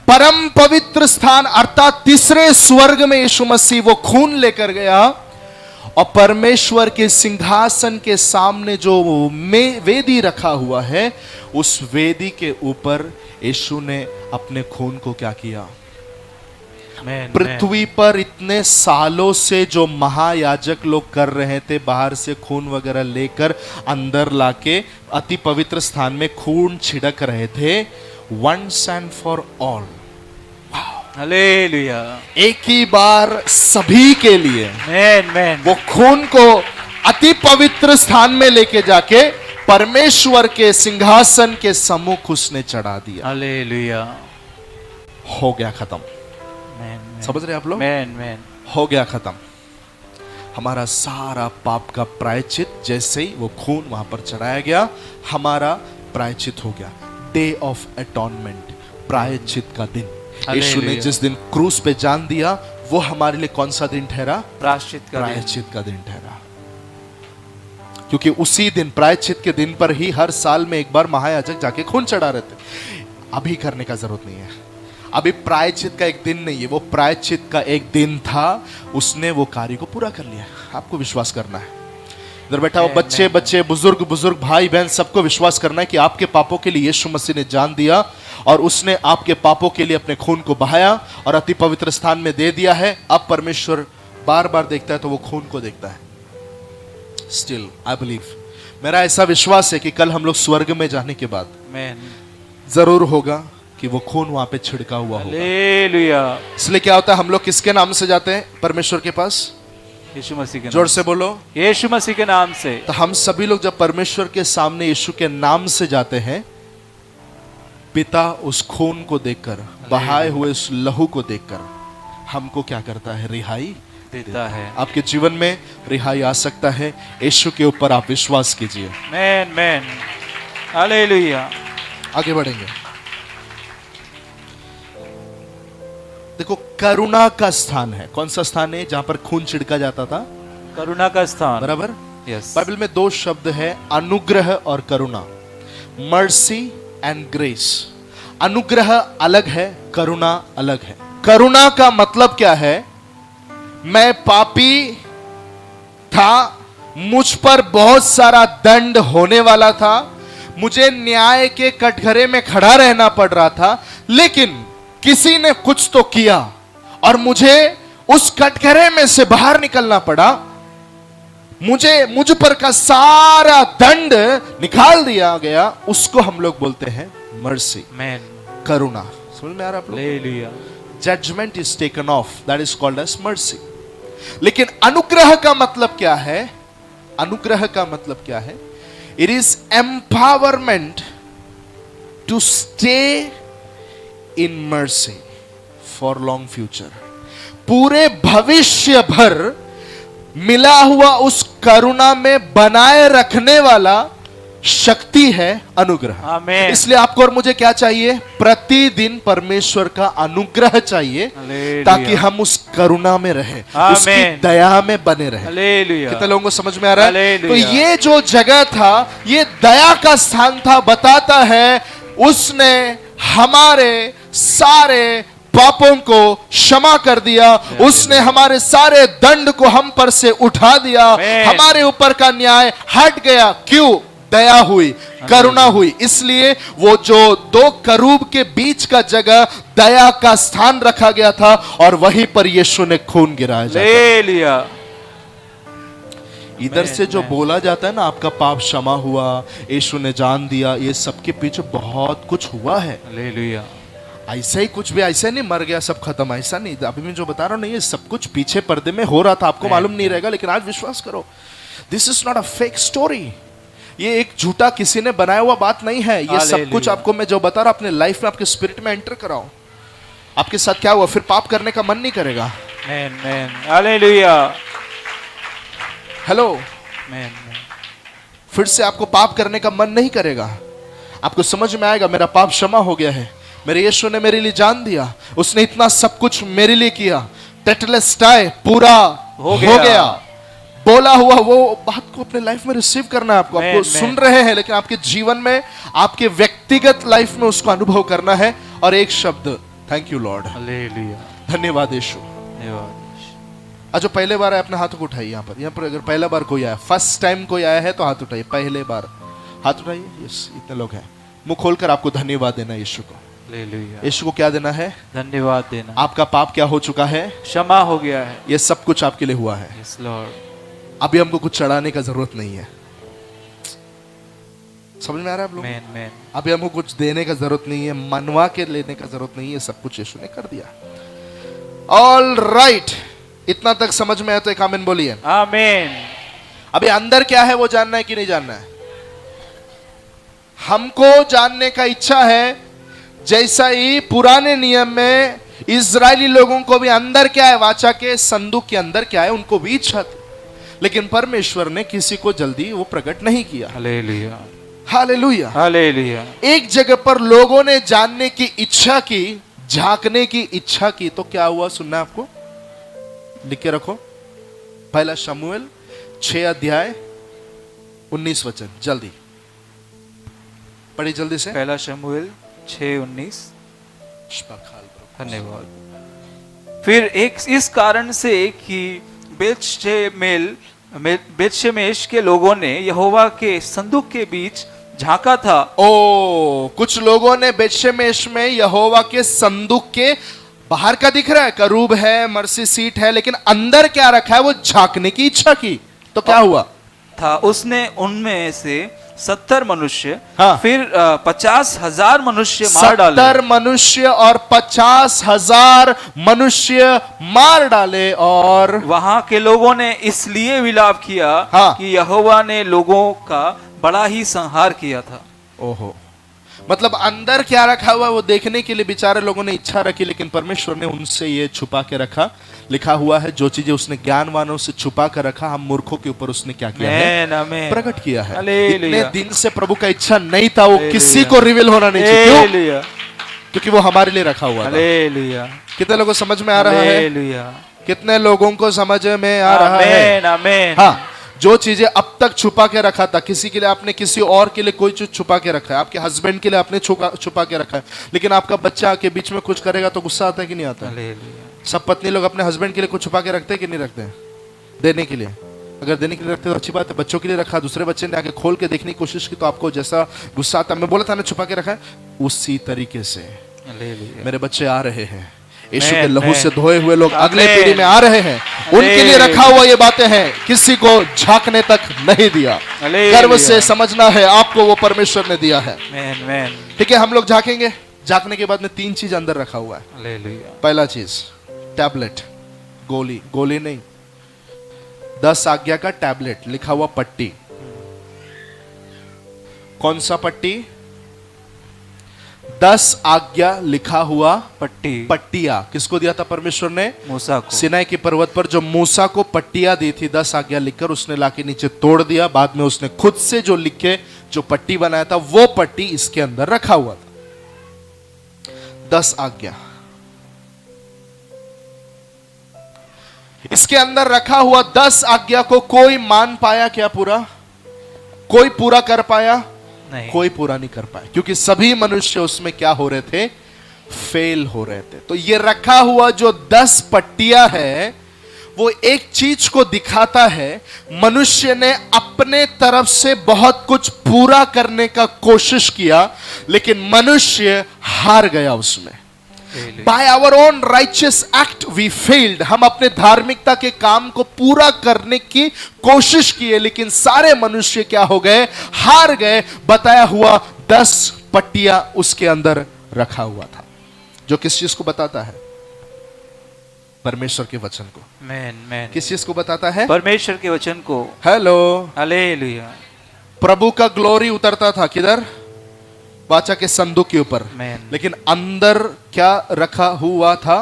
S1: परम पवित्र स्थान अर्थात तीसरे स्वर्ग में यीशु मसीह वो खून लेकर गया, और परमेश्वर के सिंहासन के सामने जो वेदी रखा हुआ है, उस वेदी के ऊपर यीशु ने अपने खून को क्या किया? पृथ्वी पर इतने सालों से जो महायाजक लोग कर रहे थे, बाहर से खून वगैरह लेकर अंदर लाके अति पवित्र स्थान में खून छिड़क रहे थे, once and for all,
S2: hallelujah,
S1: एक ही बार सभी के लिए
S2: मैन मैन,
S1: वो खून को अति पवित्र स्थान में लेके जाके परमेश्वर के सिंहासन के सम्मुख उसने चढ़ा दिया।
S2: हालेलुया,
S1: हो गया खत्म।
S2: मैन,
S1: समझ रहे आप लोग?
S2: मैन मैन,
S1: हो गया खत्म। हमारा सारा पाप का प्रायश्चित, जैसे ही वो खून वहां पर चढ़ाया गया, हमारा प्रायश्चित हो गया। डे ऑफ अटॉनमेंट, प्रायश्चित का दिन। यीशु ने जिस दिन क्रूस पे जान दिया, वो हमारे लिए कौन सा दिन ठहरा?
S2: प्रायश्चित
S1: का दिन ठहरा। क्योंकि उसी दिन, प्रायश्चित के दिन पर ही हर साल में एक बार महायाजक जाके खून चढ़ा रहे थे। अभी करने का जरूरत नहीं है, अभी प्रायश्चित का एक दिन नहीं है, वो प्रायश्चित का एक दिन था, उसने वो कार्य को पूरा कर लिया। आपको विश्वास करना है। इधर बैठा हो बच्चे बच्चे, बुजुर्ग भाई बहन, सबको विश्वास करना है कि आपके पापों के लिए यीशु मसीह ने जान दिया, और उसने आपके पापों के लिए अपने खून को बहाया और अति पवित्र स्थान में दे दिया है। अब परमेश्वर बार बार देखता है तो वो खून को देखता है। स्टिल आई बिलीव, मेरा ऐसा विश्वास है कि कल हम लोग स्वर्ग में जाने के बाद जरूर होगा कि वो खून वहां पे छिड़का हुआ होगा।
S2: हालेलुया।
S1: इसलिए क्या होता है, हम लोग किसके नाम से जाते हैं परमेश्वर के पास?
S2: यीशु मसीह के
S1: जोर
S2: नाम
S1: से बोलो।
S2: यीशु मसीह के नाम से।
S1: तो हम सभी लोग जब परमेश्वर के सामने यीशु के नाम से जाते हैं, पिता उस खून को देखकर, बहाए हुए उस लहू को देखकर हमको क्या करता है? रिहाई
S2: देता है।
S1: आपके जीवन में रिहाई आ सकता है। यीशु के ऊपर आप विश्वास कीजिए।
S2: Man man hallelujah.
S1: आगे बढ़ेंगे। देखो, करुणा का स्थान है। कौन सा स्थान है? जहां पर खून छिड़का जाता था।
S2: करुणा का स्थान,
S1: बराबर।
S2: यस।
S1: बाइबल में दो शब्द है, अनुग्रह और करुणा। Mercy and grace. अनुग्रह अलग है, करुणा अलग है। करुणा का मतलब क्या है? मैं पापी था, मुझ पर बहुत सारा दंड होने वाला था, मुझे न्याय के कटघरे में खड़ा रहना पड़ रहा था, लेकिन किसी ने कुछ तो किया और मुझे उस कटघरे में से बाहर निकलना पड़ा। मुझ पर का सारा दंड निकाल दिया गया। उसको हम लोग बोलते हैं मर्सी,
S2: मैन,
S1: करुणा। समझ में आ रहा है आप लोग?
S2: Hallelujah.
S1: Judgement is taken off, that is called as mercy. लेकिन अनुग्रह का मतलब क्या है? अनुग्रह का मतलब क्या है? It is empowerment to stay in mercy for long future. पूरे भविष्य भर मिला हुआ उस करुणा में बनाए रखने वाला शक्ति है अनुग्रह।
S2: आमीन।
S1: इसलिए आपको और मुझे क्या चाहिए? प्रतिदिन परमेश्वर का अनुग्रह चाहिए,
S2: हालेलुया।
S1: ताकि हम उस करुणा में रहे, उसकी दया में बने रहे।
S2: हालेलुया।
S1: कितने लोगों को समझ में आ रहा है?
S2: हालेलुया।
S1: तो ये जो जगह था, ये दया का स्थान था। बताता है उसने हमारे सारे पापों को क्षमा कर दिया, उसने हमारे सारे दंड को हम पर से उठा दिया, हमारे ऊपर का न्याय हट गया। क्यों? दया हुई, करुणा हुई। इसलिए वो जो दो करूब के बीच का जगह दया का स्थान रखा गया था, और वहीं पर यीशु ने खून गिराया जाता।
S2: हालेलुया।
S1: इधर से जो बोला जाता है ना, आपका पाप क्षमा हुआ, यीशु ने जान दिया, ये सबके पीछे बहुत कुछ हुआ है।
S2: हालेलुया।
S1: ऐसा ही कुछ भी, ऐसा नहीं मर गया सब खत्म, ऐसा नहीं। अभी मैं जो बता रहा हूं ना, ये सब कुछ पीछे पर्दे में हो रहा था, आपको मालूम नहीं रहेगा, लेकिन आज विश्वास करो, this is not a fake story. ये एक झूठा किसी ने बनाया हुआ बात नहीं है। ये सब कुछ आपको मैं जो बता रहा हूं, अपने लाइफ में आपके स्पिरिट में एंटर कराओ। आपके साथ क्या हुआ? फिर पाप करने का मन नहीं करेगा।
S2: Man man hallelujah.
S1: Hello,
S2: man.
S1: फिर से आपको पाप करने का मन नहीं करेगा। आपको समझ में आएगा मेरा पाप क्षमा हो गया है, मेरे यीशु ने मेरे लिए जान दिया, उसने इतना सब कुछ मेरे लिए किया। टेटलेस्टाई पूरा हो गया। बोला हुआ वो बात को अपने लाइफ में रिसीव करना है आपको। आपको सुन रहे हैं, लेकिन आपके जीवन में, आपके व्यक्तिगत लाइफ में उसको अनुभव करना है। और एक शब्द, थैंक यू लॉर्ड।
S2: हालेलुया।
S1: धन्यवाद यीशु।
S2: धन्यवाद।
S1: आज जो पहले बार आए अपने हाथों को उठाइए। यहाँ पर अगर पहला बार कोई आया, फर्स्ट टाइम कोई आया है तो हाथ उठाइए। पहले बार हाथ उठाइए। यस, इतने लोग हैं। मुंह खोलकर आपको धन्यवाद देना यीशु को।
S2: हालेलुया।
S1: यीशु को क्या देना है?
S2: धन्यवाद देना।
S1: आपका पाप क्या हो चुका है?
S2: क्षमा हो गया है।
S1: ये सब कुछ आपके लिए हुआ है।
S2: Yes Lord.
S1: अभी हमको कुछ चढ़ाने का जरूरत नहीं है। समझ में आ रहा है आप लोग?
S2: Man man.
S1: अभी हमको कुछ देने का जरूरत नहीं है, मनवा के लेने का जरूरत नहीं है। सब कुछ यीशु ने कर दिया। ऑल राइट, इतना तक समझ में आया तो एक आमीन बोलिए।
S2: आमीन।
S1: अभी अंदर क्या है वो जानना है कि नहीं जानना है? हमको जानने का इच्छा है। जैसा ही पुराने नियम में इजरायली लोगों को भी अंदर क्या है, वाचा के संदूक के अंदर क्या है, उनको भी इच्छा थी, लेकिन परमेश्वर ने किसी को जल्दी वो प्रकट नहीं किया।
S2: हालेलुया।
S1: हालेलुया।
S2: हालेलुया।
S1: एक जगह पर लोगों ने जानने की इच्छा की, झांकने की इच्छा की, तो क्या हुआ सुनना आपको, लिख के रखो। पहला शमूएल 6 अध्याय 19 वचन, जल्दी पढ़ी जल्दी से।
S2: पहला शमूएल 6:19। धन्यवाद। फिर एक इस कारण से कि बेतशेमेश के लोगों ने यहोवा के संदूक के बीच झांका था।
S1: ओ, कुछ लोगों ने बेतशेमेश में यहोवा के संदूक के बाहर का दिख रहा है, करूब है, मर्सी सीट है, लेकिन अंदर क्या रखा है वो झांकने की इच्छा की। तो क्या हुआ
S2: था? उसने उनमें से 70 मनुष्य,
S1: हाँ।
S2: फिर 50,000 मनुष्य मार डाले।
S1: 70 मनुष्य और 50,000 मनुष्य मार डाले। और
S2: वहां के लोगों ने इसलिए विलाप किया
S1: हाँ।
S2: कि यहोवा ने लोगों का बड़ा ही संहार किया था।
S1: ओहो, मतलब अंदर क्या रखा हुआ वो देखने के लिए बेचारे लोगों ने इच्छा रखी, लेकिन परमेश्वर ने उनसे ये छुपा के रखा। लिखा हुआ है जो चीजें उसने ज्ञानवानों से छुपा कर रखा, हम मूर्खों के ऊपर उसने क्या किया है, प्रकट किया है। इतने दिन से प्रभु का इच्छा नहीं था वो किसी को रिवील होना नहीं चाहिए। क्यों? क्योंकि वो हमारे लिए रखा हुआ था। कितने लोगों को समझ में आ रहा है? कितने लोगों को समझ में आ रहा है? हाँ, जो चीजें अब तक छुपा के रखा था, किसी के लिए आपने किसी और के लिए कोई चीज छुपा के रखा है, आपके हस्बैंड के लिए आपने छुपा के रखा है, लेकिन आपका बच्चा के बीच में कुछ करेगा तो गुस्सा आता है कि नहीं आता है? सब पत्नी लोग अपने हस्बैंड के लिए कुछ छुपा के रखते हैं कि नहीं रखते हैं? देने के लिए, अगर देने के लिए रखते तो अच्छी बात है। बच्चों के लिए रखा, दूसरे बच्चे ने आके खोल के देखने की कोशिश की तो आपको जैसा गुस्सा आता, मैं बोला था ना छुपा के रखा है, उसी तरीके से मेरे बच्चे आ रहे हैं, यीशु के लहू से धोए हुए लोग अगले पीढ़ी में आ रहे हैं, उनके लिए रखा हुआ ये बातें हैं, किसी को झांकने तक नहीं दिया। गर्व से समझना है आपको वो परमेश्वर ने दिया है। ठीक है, हम लोग झांकेंगे। झांकने के बाद में 3 चीज अंदर रखा हुआ है। पहला चीज टैबलेट, गोली नहीं, 10 आज्ञा का टैबलेट, लिखा हुआ पट्टी। कौन सा पट्टी? 10 आज्ञा लिखा हुआ पट्टिया। किसको दिया था परमेश्वर ने? मूसा को। सिनाई के पर्वत पर जो मूसा को पट्टिया दी थी 10 आज्ञा लिखकर, उसने लाके नीचे तोड़ दिया। बाद में उसने खुद से जो लिखे, जो पट्टी बनाया था, वो पट्टी इसके अंदर रखा हुआ था। 10 आज्ञा इसके अंदर रखा हुआ। 10 आज्ञा को कोई मान पाया क्या पूरा? कोई पूरा कर पाया? नहीं, कोई पूरा नहीं कर पाया, क्योंकि सभी मनुष्य उसमें क्या हो रहे थे? फेल हो रहे थे। तो ये रखा हुआ जो 10 पट्टियां है, वो एक चीज को दिखाता है, मनुष्य ने अपने तरफ से बहुत कुछ पूरा करने का कोशिश किया, लेकिन मनुष्य हार गया उसमें। By our own righteous act we failed. हम अपने धार्मिकता के काम को पूरा करने की कोशिश किए, लेकिन सारे मनुष्य क्या हो गए? हार गए। बताया हुआ 10 पट्टियां उसके अंदर रखा हुआ था, जो किस चीज को बताता है? परमेश्वर के वचन को। मैन किस चीज को बताता है? परमेश्वर के वचन को। Hello, hallelujah. प्रभु का ग्लोरी उतरता था किधर? वाचा के संदूक के ऊपर, लेकिन अंदर क्या रखा हुआ था?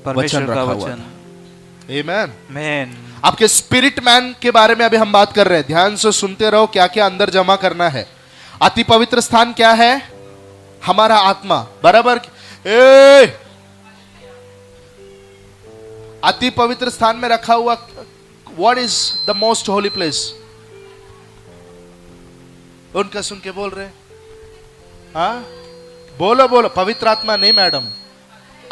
S1: वचन रखा हुआ था। आमेन। आपके स्पिरिट मैन के बारे में अभी हम बात कर रहे हैं, ध्यान से सुनते रहो। क्या क्या अंदर जमा करना है? अति पवित्र स्थान क्या है? हमारा आत्मा, बराबर। अति पवित्र स्थान में रखा हुआ, what is the most holy place? उनका सुन के बोल रहे, हाँ बोलो बोलो। पवित्र आत्मा नहीं मैडम,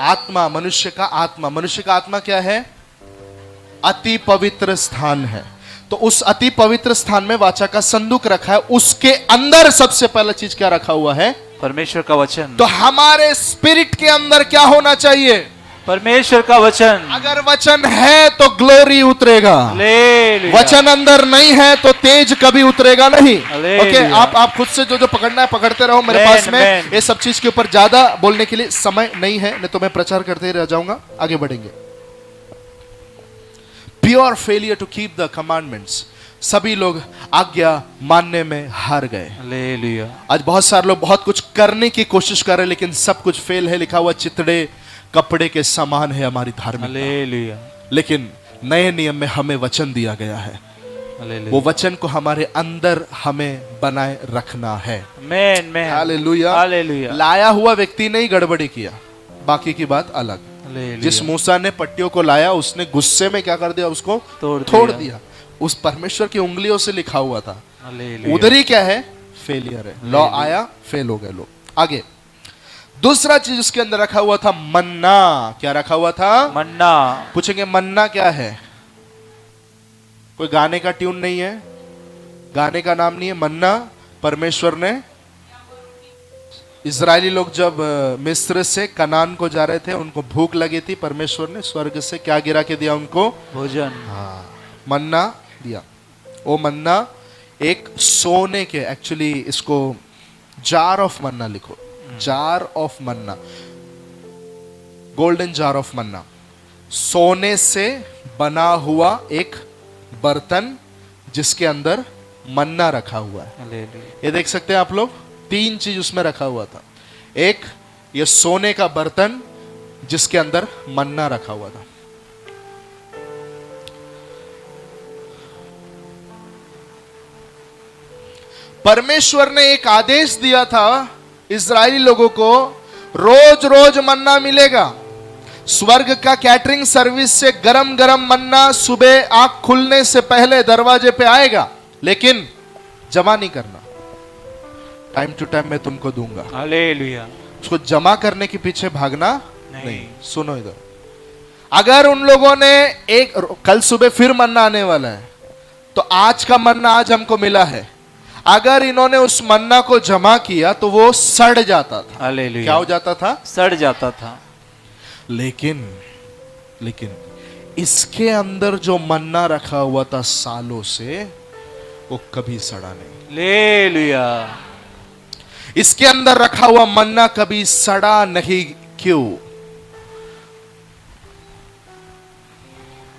S1: आत्मा, मनुष्य का आत्मा। मनुष्य का आत्मा क्या है? अति पवित्र स्थान है। तो उस अति पवित्र स्थान में वाचा का संदूक रखा है, उसके अंदर सबसे पहला चीज क्या रखा हुआ है? परमेश्वर का वचन। तो हमारे स्पिरिट के अंदर क्या होना चाहिए? परमेश्वर का वचन। अगर वचन है तो ग्लोरी उतरेगा, वचन अंदर नहीं है तो तेज कभी उतरेगा नहीं। ओके, आप खुद से जो पकड़ना है पकड़ते रहो। मेरे पास में ये सब चीज के ऊपर ज्यादा बोलने के लिए समय नहीं है, नहीं तो मैं प्रचार करते ही रह जाऊंगा। आगे बढ़ेंगे। Pure failure to keep the commandments. सभी लोग आज्ञा मानने में हार गए। आज बहुत सारे लोग बहुत कुछ करने की कोशिश कर रहे हैं, लेकिन सब कुछ फेल है। लिखा हुआ चितड़े कपड़े के समान है हमारी धार्मिकता, लेकिन नए नियम में हमें वचन दिया गया है। वो वचन को हमारे अंदर हमें बनाए रखना है। हालेलुया। लाया हुआ व्यक्ति ने ही गड़बड़ी किया, बाकी की बात अलग। जिस मूसा ने पट्टियों को लाया, उसने गुस्से में क्या कर दिया? उसको तोड़ दिया। उस परमेश्वर की उंगलियों से लिखा हुआ था। उधर ही क्या है? फेलियर है। लॉ आया, फेल हो गए लोग। आगे दूसरा चीज उसके अंदर रखा हुआ था, मन्ना। क्या रखा हुआ था? मन्ना। पूछेंगे मन्ना क्या है? कोई गाने का ट्यून नहीं है, गाने का नाम नहीं है। मन्ना परमेश्वर ने, इजरायली लोग जब मिस्र से कनान को जा रहे थे, उनको भूख लगी थी, परमेश्वर ने स्वर्ग से क्या गिरा के दिया उनको? भोजन। हाँ, मन्ना दिया। वो मन्ना एक सोने के, एक्चुअली इसको जार ऑफ मन्ना लिखो, jar of manna, golden jar of manna, सोने से बना हुआ एक बर्तन जिसके अंदर मन्ना रखा हुआ है। ये देख सकते हैं आप लोग, 3 चीज उसमें रखा हुआ था। एक ये सोने का बर्तन जिसके अंदर मन्ना रखा हुआ था। परमेश्वर ने एक आदेश दिया था इजरायली लोगों को, रोज रोज मन्ना मिलेगा। स्वर्ग का कैटरिंग सर्विस से गरम गरम मन्ना सुबह आंख खुलने से पहले दरवाजे पे आएगा, लेकिन जमा नहीं करना। टाइम टू टाइम मैं तुमको दूंगा।
S2: हालेलुया।
S1: उसको जमा करने के पीछे भागना नहीं। सुनो इधर, अगर उन लोगों ने एक कल सुबह फिर मन्ना आने वाला है, तो आज का मन्ना आज हमको मिला है, अगर इन्होंने उस मन्ना को जमा किया तो वो सड़ जाता था।
S2: हालेलुया।
S1: क्या हो जाता था?
S2: सड़ जाता था।
S1: लेकिन इसके अंदर जो मन्ना रखा हुआ था सालों से, वो कभी सड़ा नहीं।
S2: हालेलुया।
S1: इसके अंदर रखा हुआ मन्ना कभी सड़ा नहीं। क्यों?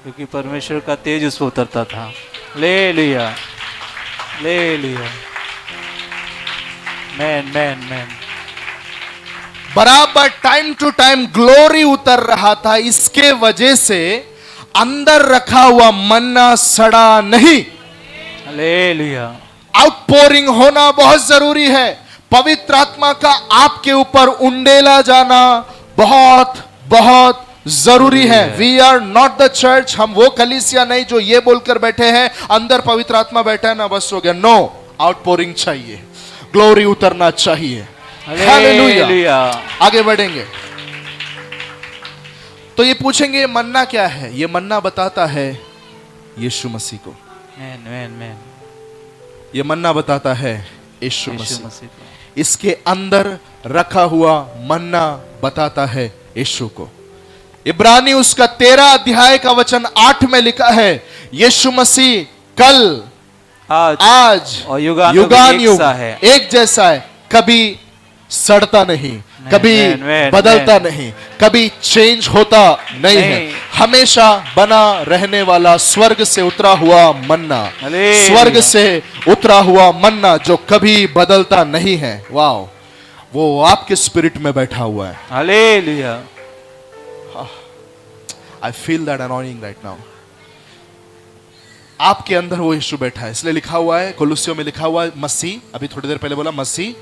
S2: क्योंकि परमेश्वर का तेज उस पर उतरता था। Hallelujah, hallelujah. Man man man.
S1: बराबर टाइम टू टाइम ग्लोरी उतर रहा था, इसके वजह से अंदर रखा हुआ मन्ना सड़ा नहीं।
S2: हालेलुया।
S1: आउटपोरिंग होना बहुत जरूरी है। पवित्र आत्मा का आपके ऊपर उंडेला जाना बहुत बहुत जरूरी है। We are not the church, हम वो कलीसिया नहीं जो ये बोलकर बैठे हैं अंदर पवित्र आत्मा बैठा है ना बस हो गया। नो, आउटपोरिंग चाहिए, ग्लोरी उतरना चाहिए। हालेलुया। आगे बढ़ेंगे तो ये पूछेंगे ये मन्ना क्या है? ये मन्ना बताता है यीशु मसीह को।
S2: Man man man.
S1: ये मन्ना बताता है यीशु मसीह। इसके अंदर रखा हुआ मन्ना बताता है यीशु को। इब्रानी उसका 13 अध्याय का वचन 8 में लिखा है, यीशु मसीह कल आज
S2: और
S1: युगान युग एक जैसा है, कभी सड़ता नहीं, कभी बदलता नहीं, कभी चेंज होता नहीं है, हमेशा बना रहने वाला स्वर्ग से उतरा हुआ मन्ना, स्वर्ग से उतरा हुआ मन्ना जो कभी बदलता नहीं है। वाह, वो आपके स्पिरिट में बैठा हुआ है।
S2: Hallelujah.
S1: I feel that anointing right now. आपके अंदर वो यीशु बैठा है। इसलिए लिखा हुआ है, कोलोसियों में लिखा हुआ है, मसीह, अभी थोड़ी देर पहले बोला, मसीह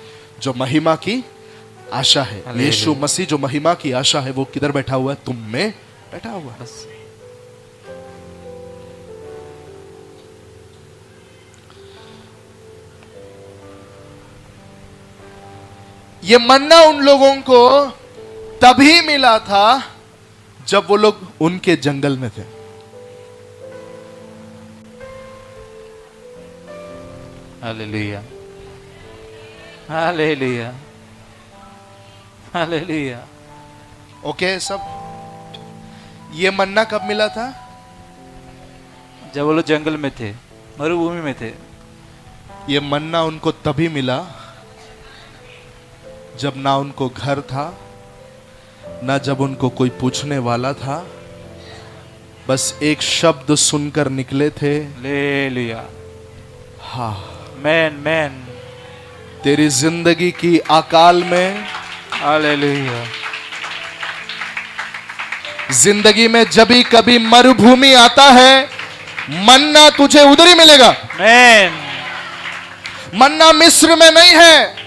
S1: जो महिमा की आशा है। यीशु मसीह जो महिमा की आशा है, वो किधर बैठा हुआ है? तुम में बैठा हुआ है। ये मन्ना उन लोगों को तभी मिला था जब वो लोग उनके जंगल में थे।
S2: Hallelujah, hallelujah, hallelujah.
S1: ओके सब, ये मन्ना कब मिला था?
S2: जब वो लोग जंगल में थे, मरुभूमि में थे।
S1: ये मन्ना उनको तभी मिला जब ना उनको घर था, ना जब उनको कोई पूछने वाला था, बस एक शब्द सुनकर निकले थे,
S2: ले लिया।
S1: हाँ
S2: मैन मैन।
S1: तेरी जिंदगी की अकाल में,
S2: हालेलुया,
S1: जिंदगी में जब भी कभी मरुभूमि आता है, मन्ना तुझे उधर ही मिलेगा।
S2: मैन।
S1: मन्ना मिस्र में नहीं है,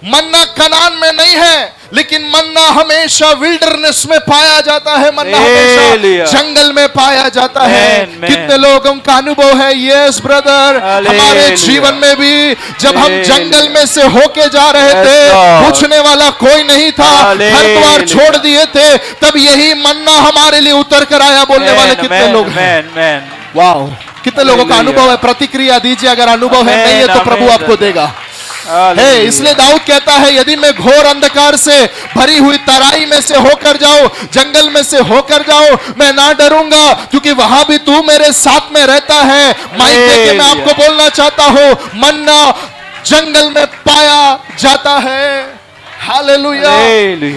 S1: मन्ना कनान में नहीं है, लेकिन मन्ना हमेशा विल्डरनेस में पाया जाता है, मन्ना हमेशा जंगल में पाया जाता है। कितने लोगों का अनुभव है? यस ब्रदर, हमारे जीवन में भी जब हम जंगल में से होके जा रहे थे, पूछने वाला कोई नहीं था, घर द्वार छोड़ दिए थे, तब यही मन्ना हमारे लिए उतर कर आया। बोलने वाले कितने लोग हैं? वाह, कितने लोगों का अनुभव है? प्रतिक्रिया दीजिए अगर अनुभव है, नहीं है तो प्रभु आपको देगा। हे, इसलिए दाऊद कहता है, यदि मैं घोर अंधकार से भरी हुई तराई में से होकर जाऊं, जंगल में से होकर जाऊं, मैं ना डरूंगा, क्योंकि वहां भी तू मेरे साथ में रहता है। माइक देके मैं आपको बोलना चाहता हूं, मन्ना जंगल में पाया जाता है। हालेलुया।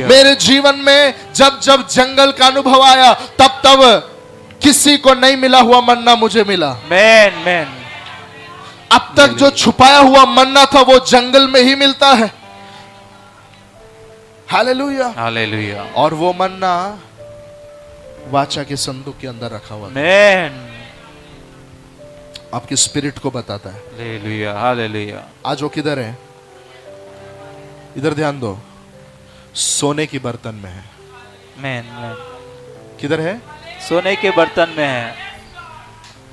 S1: मेरे जीवन में जब जब जंगल का अनुभव आया, तब तब किसी को नहीं मिला हुआ मन्ना मुझे मिला।
S2: Man man.
S1: अब तक जो छुपाया हुआ मन्ना था वो जंगल में ही मिलता है। Hallelujah
S2: hallelujah.
S1: और वो मन्ना वाचा के संदूक के अंदर रखा हुआ
S2: मैन,
S1: आपके स्पिरिट को बताता है।
S2: Hallelujah hallelujah.
S1: आज वो किधर है? इधर ध्यान दो, सोने की बर्तन में है।
S2: Man man.
S1: किधर है?
S2: सोने के बर्तन में है।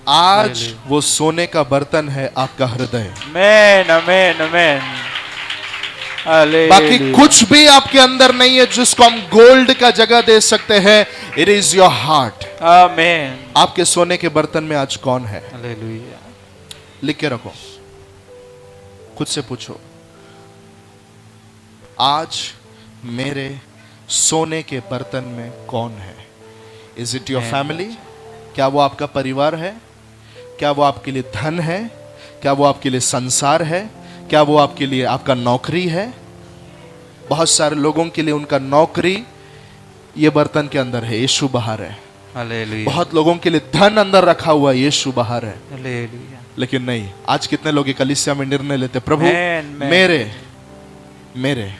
S1: आज वो सोने का बर्तन है आपका हृदय।
S2: Man man man.
S1: बाकी कुछ भी आपके अंदर नहीं है जिसको हम गोल्ड का जगह दे सकते हैं। It is your heart.
S2: आमीन।
S1: आपके सोने के बर्तन में आज कौन है?
S2: हालेलुया।
S1: लिख के रखो, खुद से पूछो, आज मेरे सोने के बर्तन में कौन है? Is it your family? क्या वो आपका परिवार है? क्या वो आपके लिए धन है? क्या वो आपके लिए संसार है? क्या वो आपके लिए आपका नौकरी है? बहुत सारे लोगों के लिए उनका नौकरी ये बर्तन के अंदर है, यीशु बाहर है।
S2: हालेलुया।
S1: बहुत लोगों के लिए धन अंदर रखा हुआ है, यीशु बाहर है।
S2: हालेलुया।
S1: लेकिन नहीं, आज कितने लोग कलीसिया में निर्णय लेते, प्रभु
S2: मैन।
S1: मेरे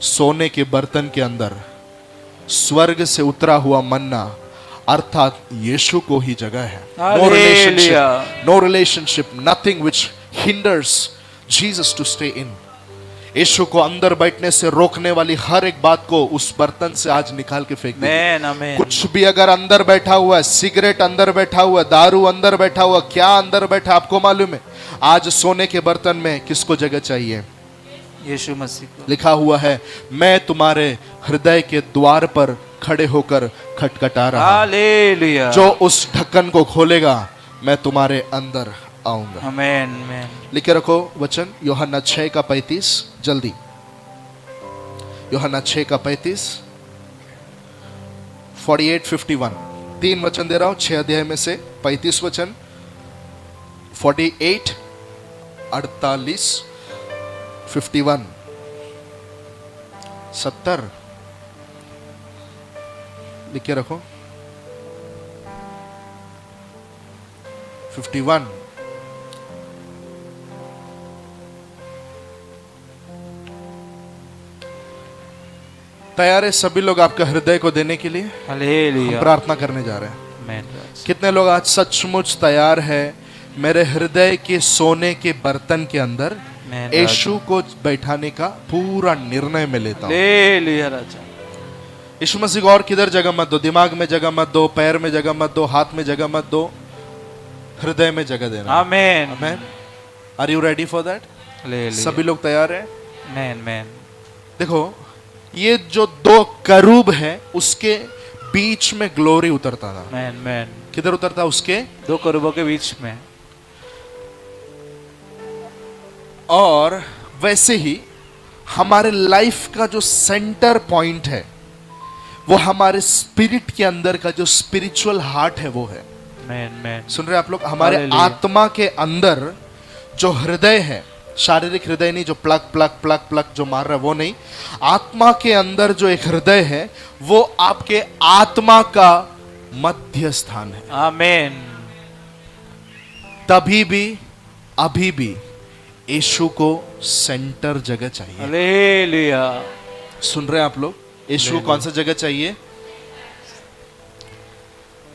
S1: सोने के बर्तन के अंदर स्वर्ग से उतरा हुआ मन्ना अर्थात यीशु को ही जगह है। No relationship, nothing which hinders Jesus to stay in. यीशु को अंदर बैठने से रोकने वाली हर एक बात को उस बर्तन से आज निकाल के फेंक दे। कुछ भी अगर अंदर बैठा हुआ है, सिगरेट अंदर बैठा हुआ, दारू अंदर बैठा हुआ, क्या अंदर बैठा आपको मालूम है? आज सोने के बर्तन में किसको जगह चाहिए?
S2: यीशु मसीह को।
S1: लिखा हुआ है, मैं तुम्हारे हृदय के द्वार पर खड़े होकर खटखटा रहा हूं।
S2: हालेलुया।
S1: जो उस ढक्कन को खोलेगा मैं तुम्हारे अंदर आऊंगा।
S2: आमीन आमीन।
S1: लिखे रखो वचन, यूहन्ना 6 का 35, जल्दी। यूहन्ना 6 का 35, 48-51। 3 वचन दे रहा हूं 6 अध्याय में से। 35 वचन, 48, 48, 51, 70। लिख के रखो। 51, तैयार है सभी लोग आपका हृदय को देने के लिए?
S2: हालेलुया।
S1: हम प्रार्थना करने जा रहे हैं।
S2: आमीन।
S1: कितने लोग आज सचमुच तैयार है मेरे हृदय के सोने के बर्तन के अंदर यीशु को बैठाने का पूरा निर्णय में लेता हूं?
S2: हालेलुया राजा।
S1: यीशु मसीह को और किधर जगह मत दो। दिमाग में जगह मत दो, पैर में जगह मत दो, हाथ में जगह मत दो, हृदय में जगह देना।
S2: आमीन
S1: आमीन। Are you ready for that?
S2: Hallelujah.
S1: सभी लोग तैयार हैं?
S2: आमीन आमीन।
S1: देखो, ये जो 2 करूब है उसके बीच में ग्लोरी उतरता था।
S2: आमीन आमीन।
S1: किधर उतरता? उसके
S2: 2 करूबों के बीच में।
S1: और वैसे ही हमारे लाइफ का जो सेंटर पॉइंट है वो हमारे स्पिरिट के अंदर का जो स्पिरिचुअल हार्ट है वो है।
S2: आमीन आमीन।
S1: सुन रहे आप लोग? हमारे आत्मा के अंदर जो हृदय है, शारीरिक हृदय नहीं जो प्लक प्लक प्लक प्लक जो मार रहा है वो नहीं, आत्मा के अंदर जो एक हृदय है वो आपके आत्मा का मध्य स्थान है।
S2: आमीन।
S1: तभी भी अभी भी यीशु को सेंटर जगह चाहिए।
S2: हालेलुया।
S1: सुन रहे हैं आप लोग? यीशु को कौन सा जगह चाहिए?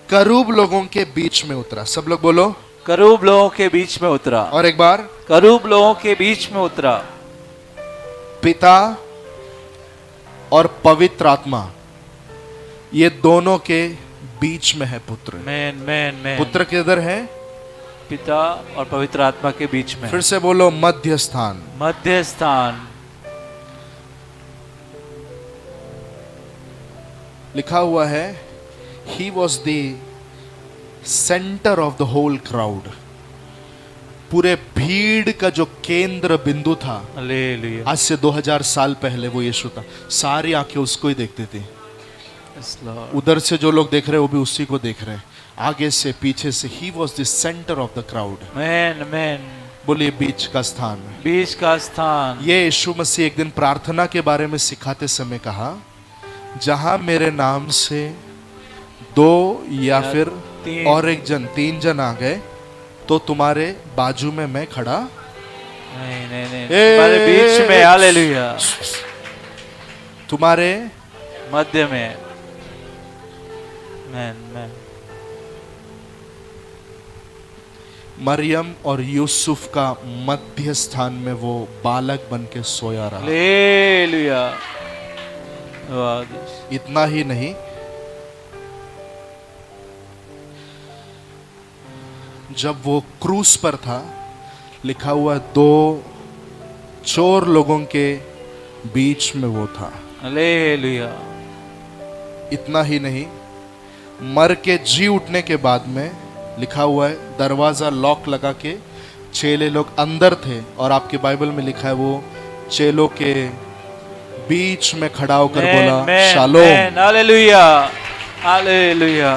S1: करूब लोगों के बीच में उतरा। सब लोग बोलो,
S2: करूब लोगों के बीच में उतरा।
S1: और एक बार,
S2: करूब लोगों के बीच में उतरा।
S1: पिता और पवित्र आत्मा ये दोनों के बीच में है पुत्र।
S2: आमीन आमीन आमीन।
S1: पुत्र किधर है?
S2: पिता और पवित्र आत्मा के बीच में।
S1: फिर से बोलो, मध्य स्थान।
S2: मध्य स्थान।
S1: लिखा हुआ है, he was the center of the whole crowd। पूरे भीड़ का जो केंद्र बिंदु था,
S2: हालेलुया,
S1: आज से 2000 साल पहले वो यीशु था। सारी आंखें उसको ही देखती थी।
S2: यस लॉर्ड,
S1: उधर से जो लोग देख रहे हैं वो भी उसी को देख रहे हैं, आगे से पीछे से। He was the centre of the crowd.
S2: आमेन आमेन।
S1: बोलिए बीच का स्थान।
S2: बीच का स्थान।
S1: ये यीशु मसीह एक दिन प्रार्थना के बारे में सिखाते समय कहा, जहां मेरे नाम से 2 या फिर
S2: तीन।
S1: और एक जन, 3 जन आ गए तो तुम्हारे बाजू में मैं खड़ा।
S2: नहीं नहीं नहीं, तुम्हारे बीच में। हालेलुया,
S1: तुम्हारे
S2: मध्य में। आमेन आमेन।
S1: मरियम और यूसुफ का मध्य स्थान में वो बालक बन के सोया रहा।
S2: हालेलुया।
S1: इतना ही नहीं, जब वो क्रूस पर था, लिखा हुआ 2 चोर लोगों के बीच में वो था।
S2: हालेलुया।
S1: इतना ही नहीं, मर के जी उठने के बाद में लिखा हुआ है, दरवाजा लॉक लगा के चेले लोग अंदर थे, और आपके बाइबल में लिखा है वो चेलों के बीच में खड़ा होकर बोला shalom.
S2: Hallelujah hallelujah.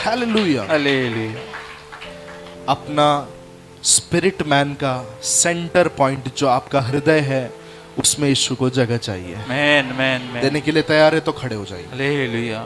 S1: Hallelujah
S2: hallelujah.
S1: अपना स्पिरिट मैन का सेंटर पॉइंट जो आपका हृदय है, उसमें यीशु को जगह चाहिए।
S2: आमेन आमेन।
S1: देने के लिए तैयार है तो खड़े हो जाइए।
S2: हालेलुया।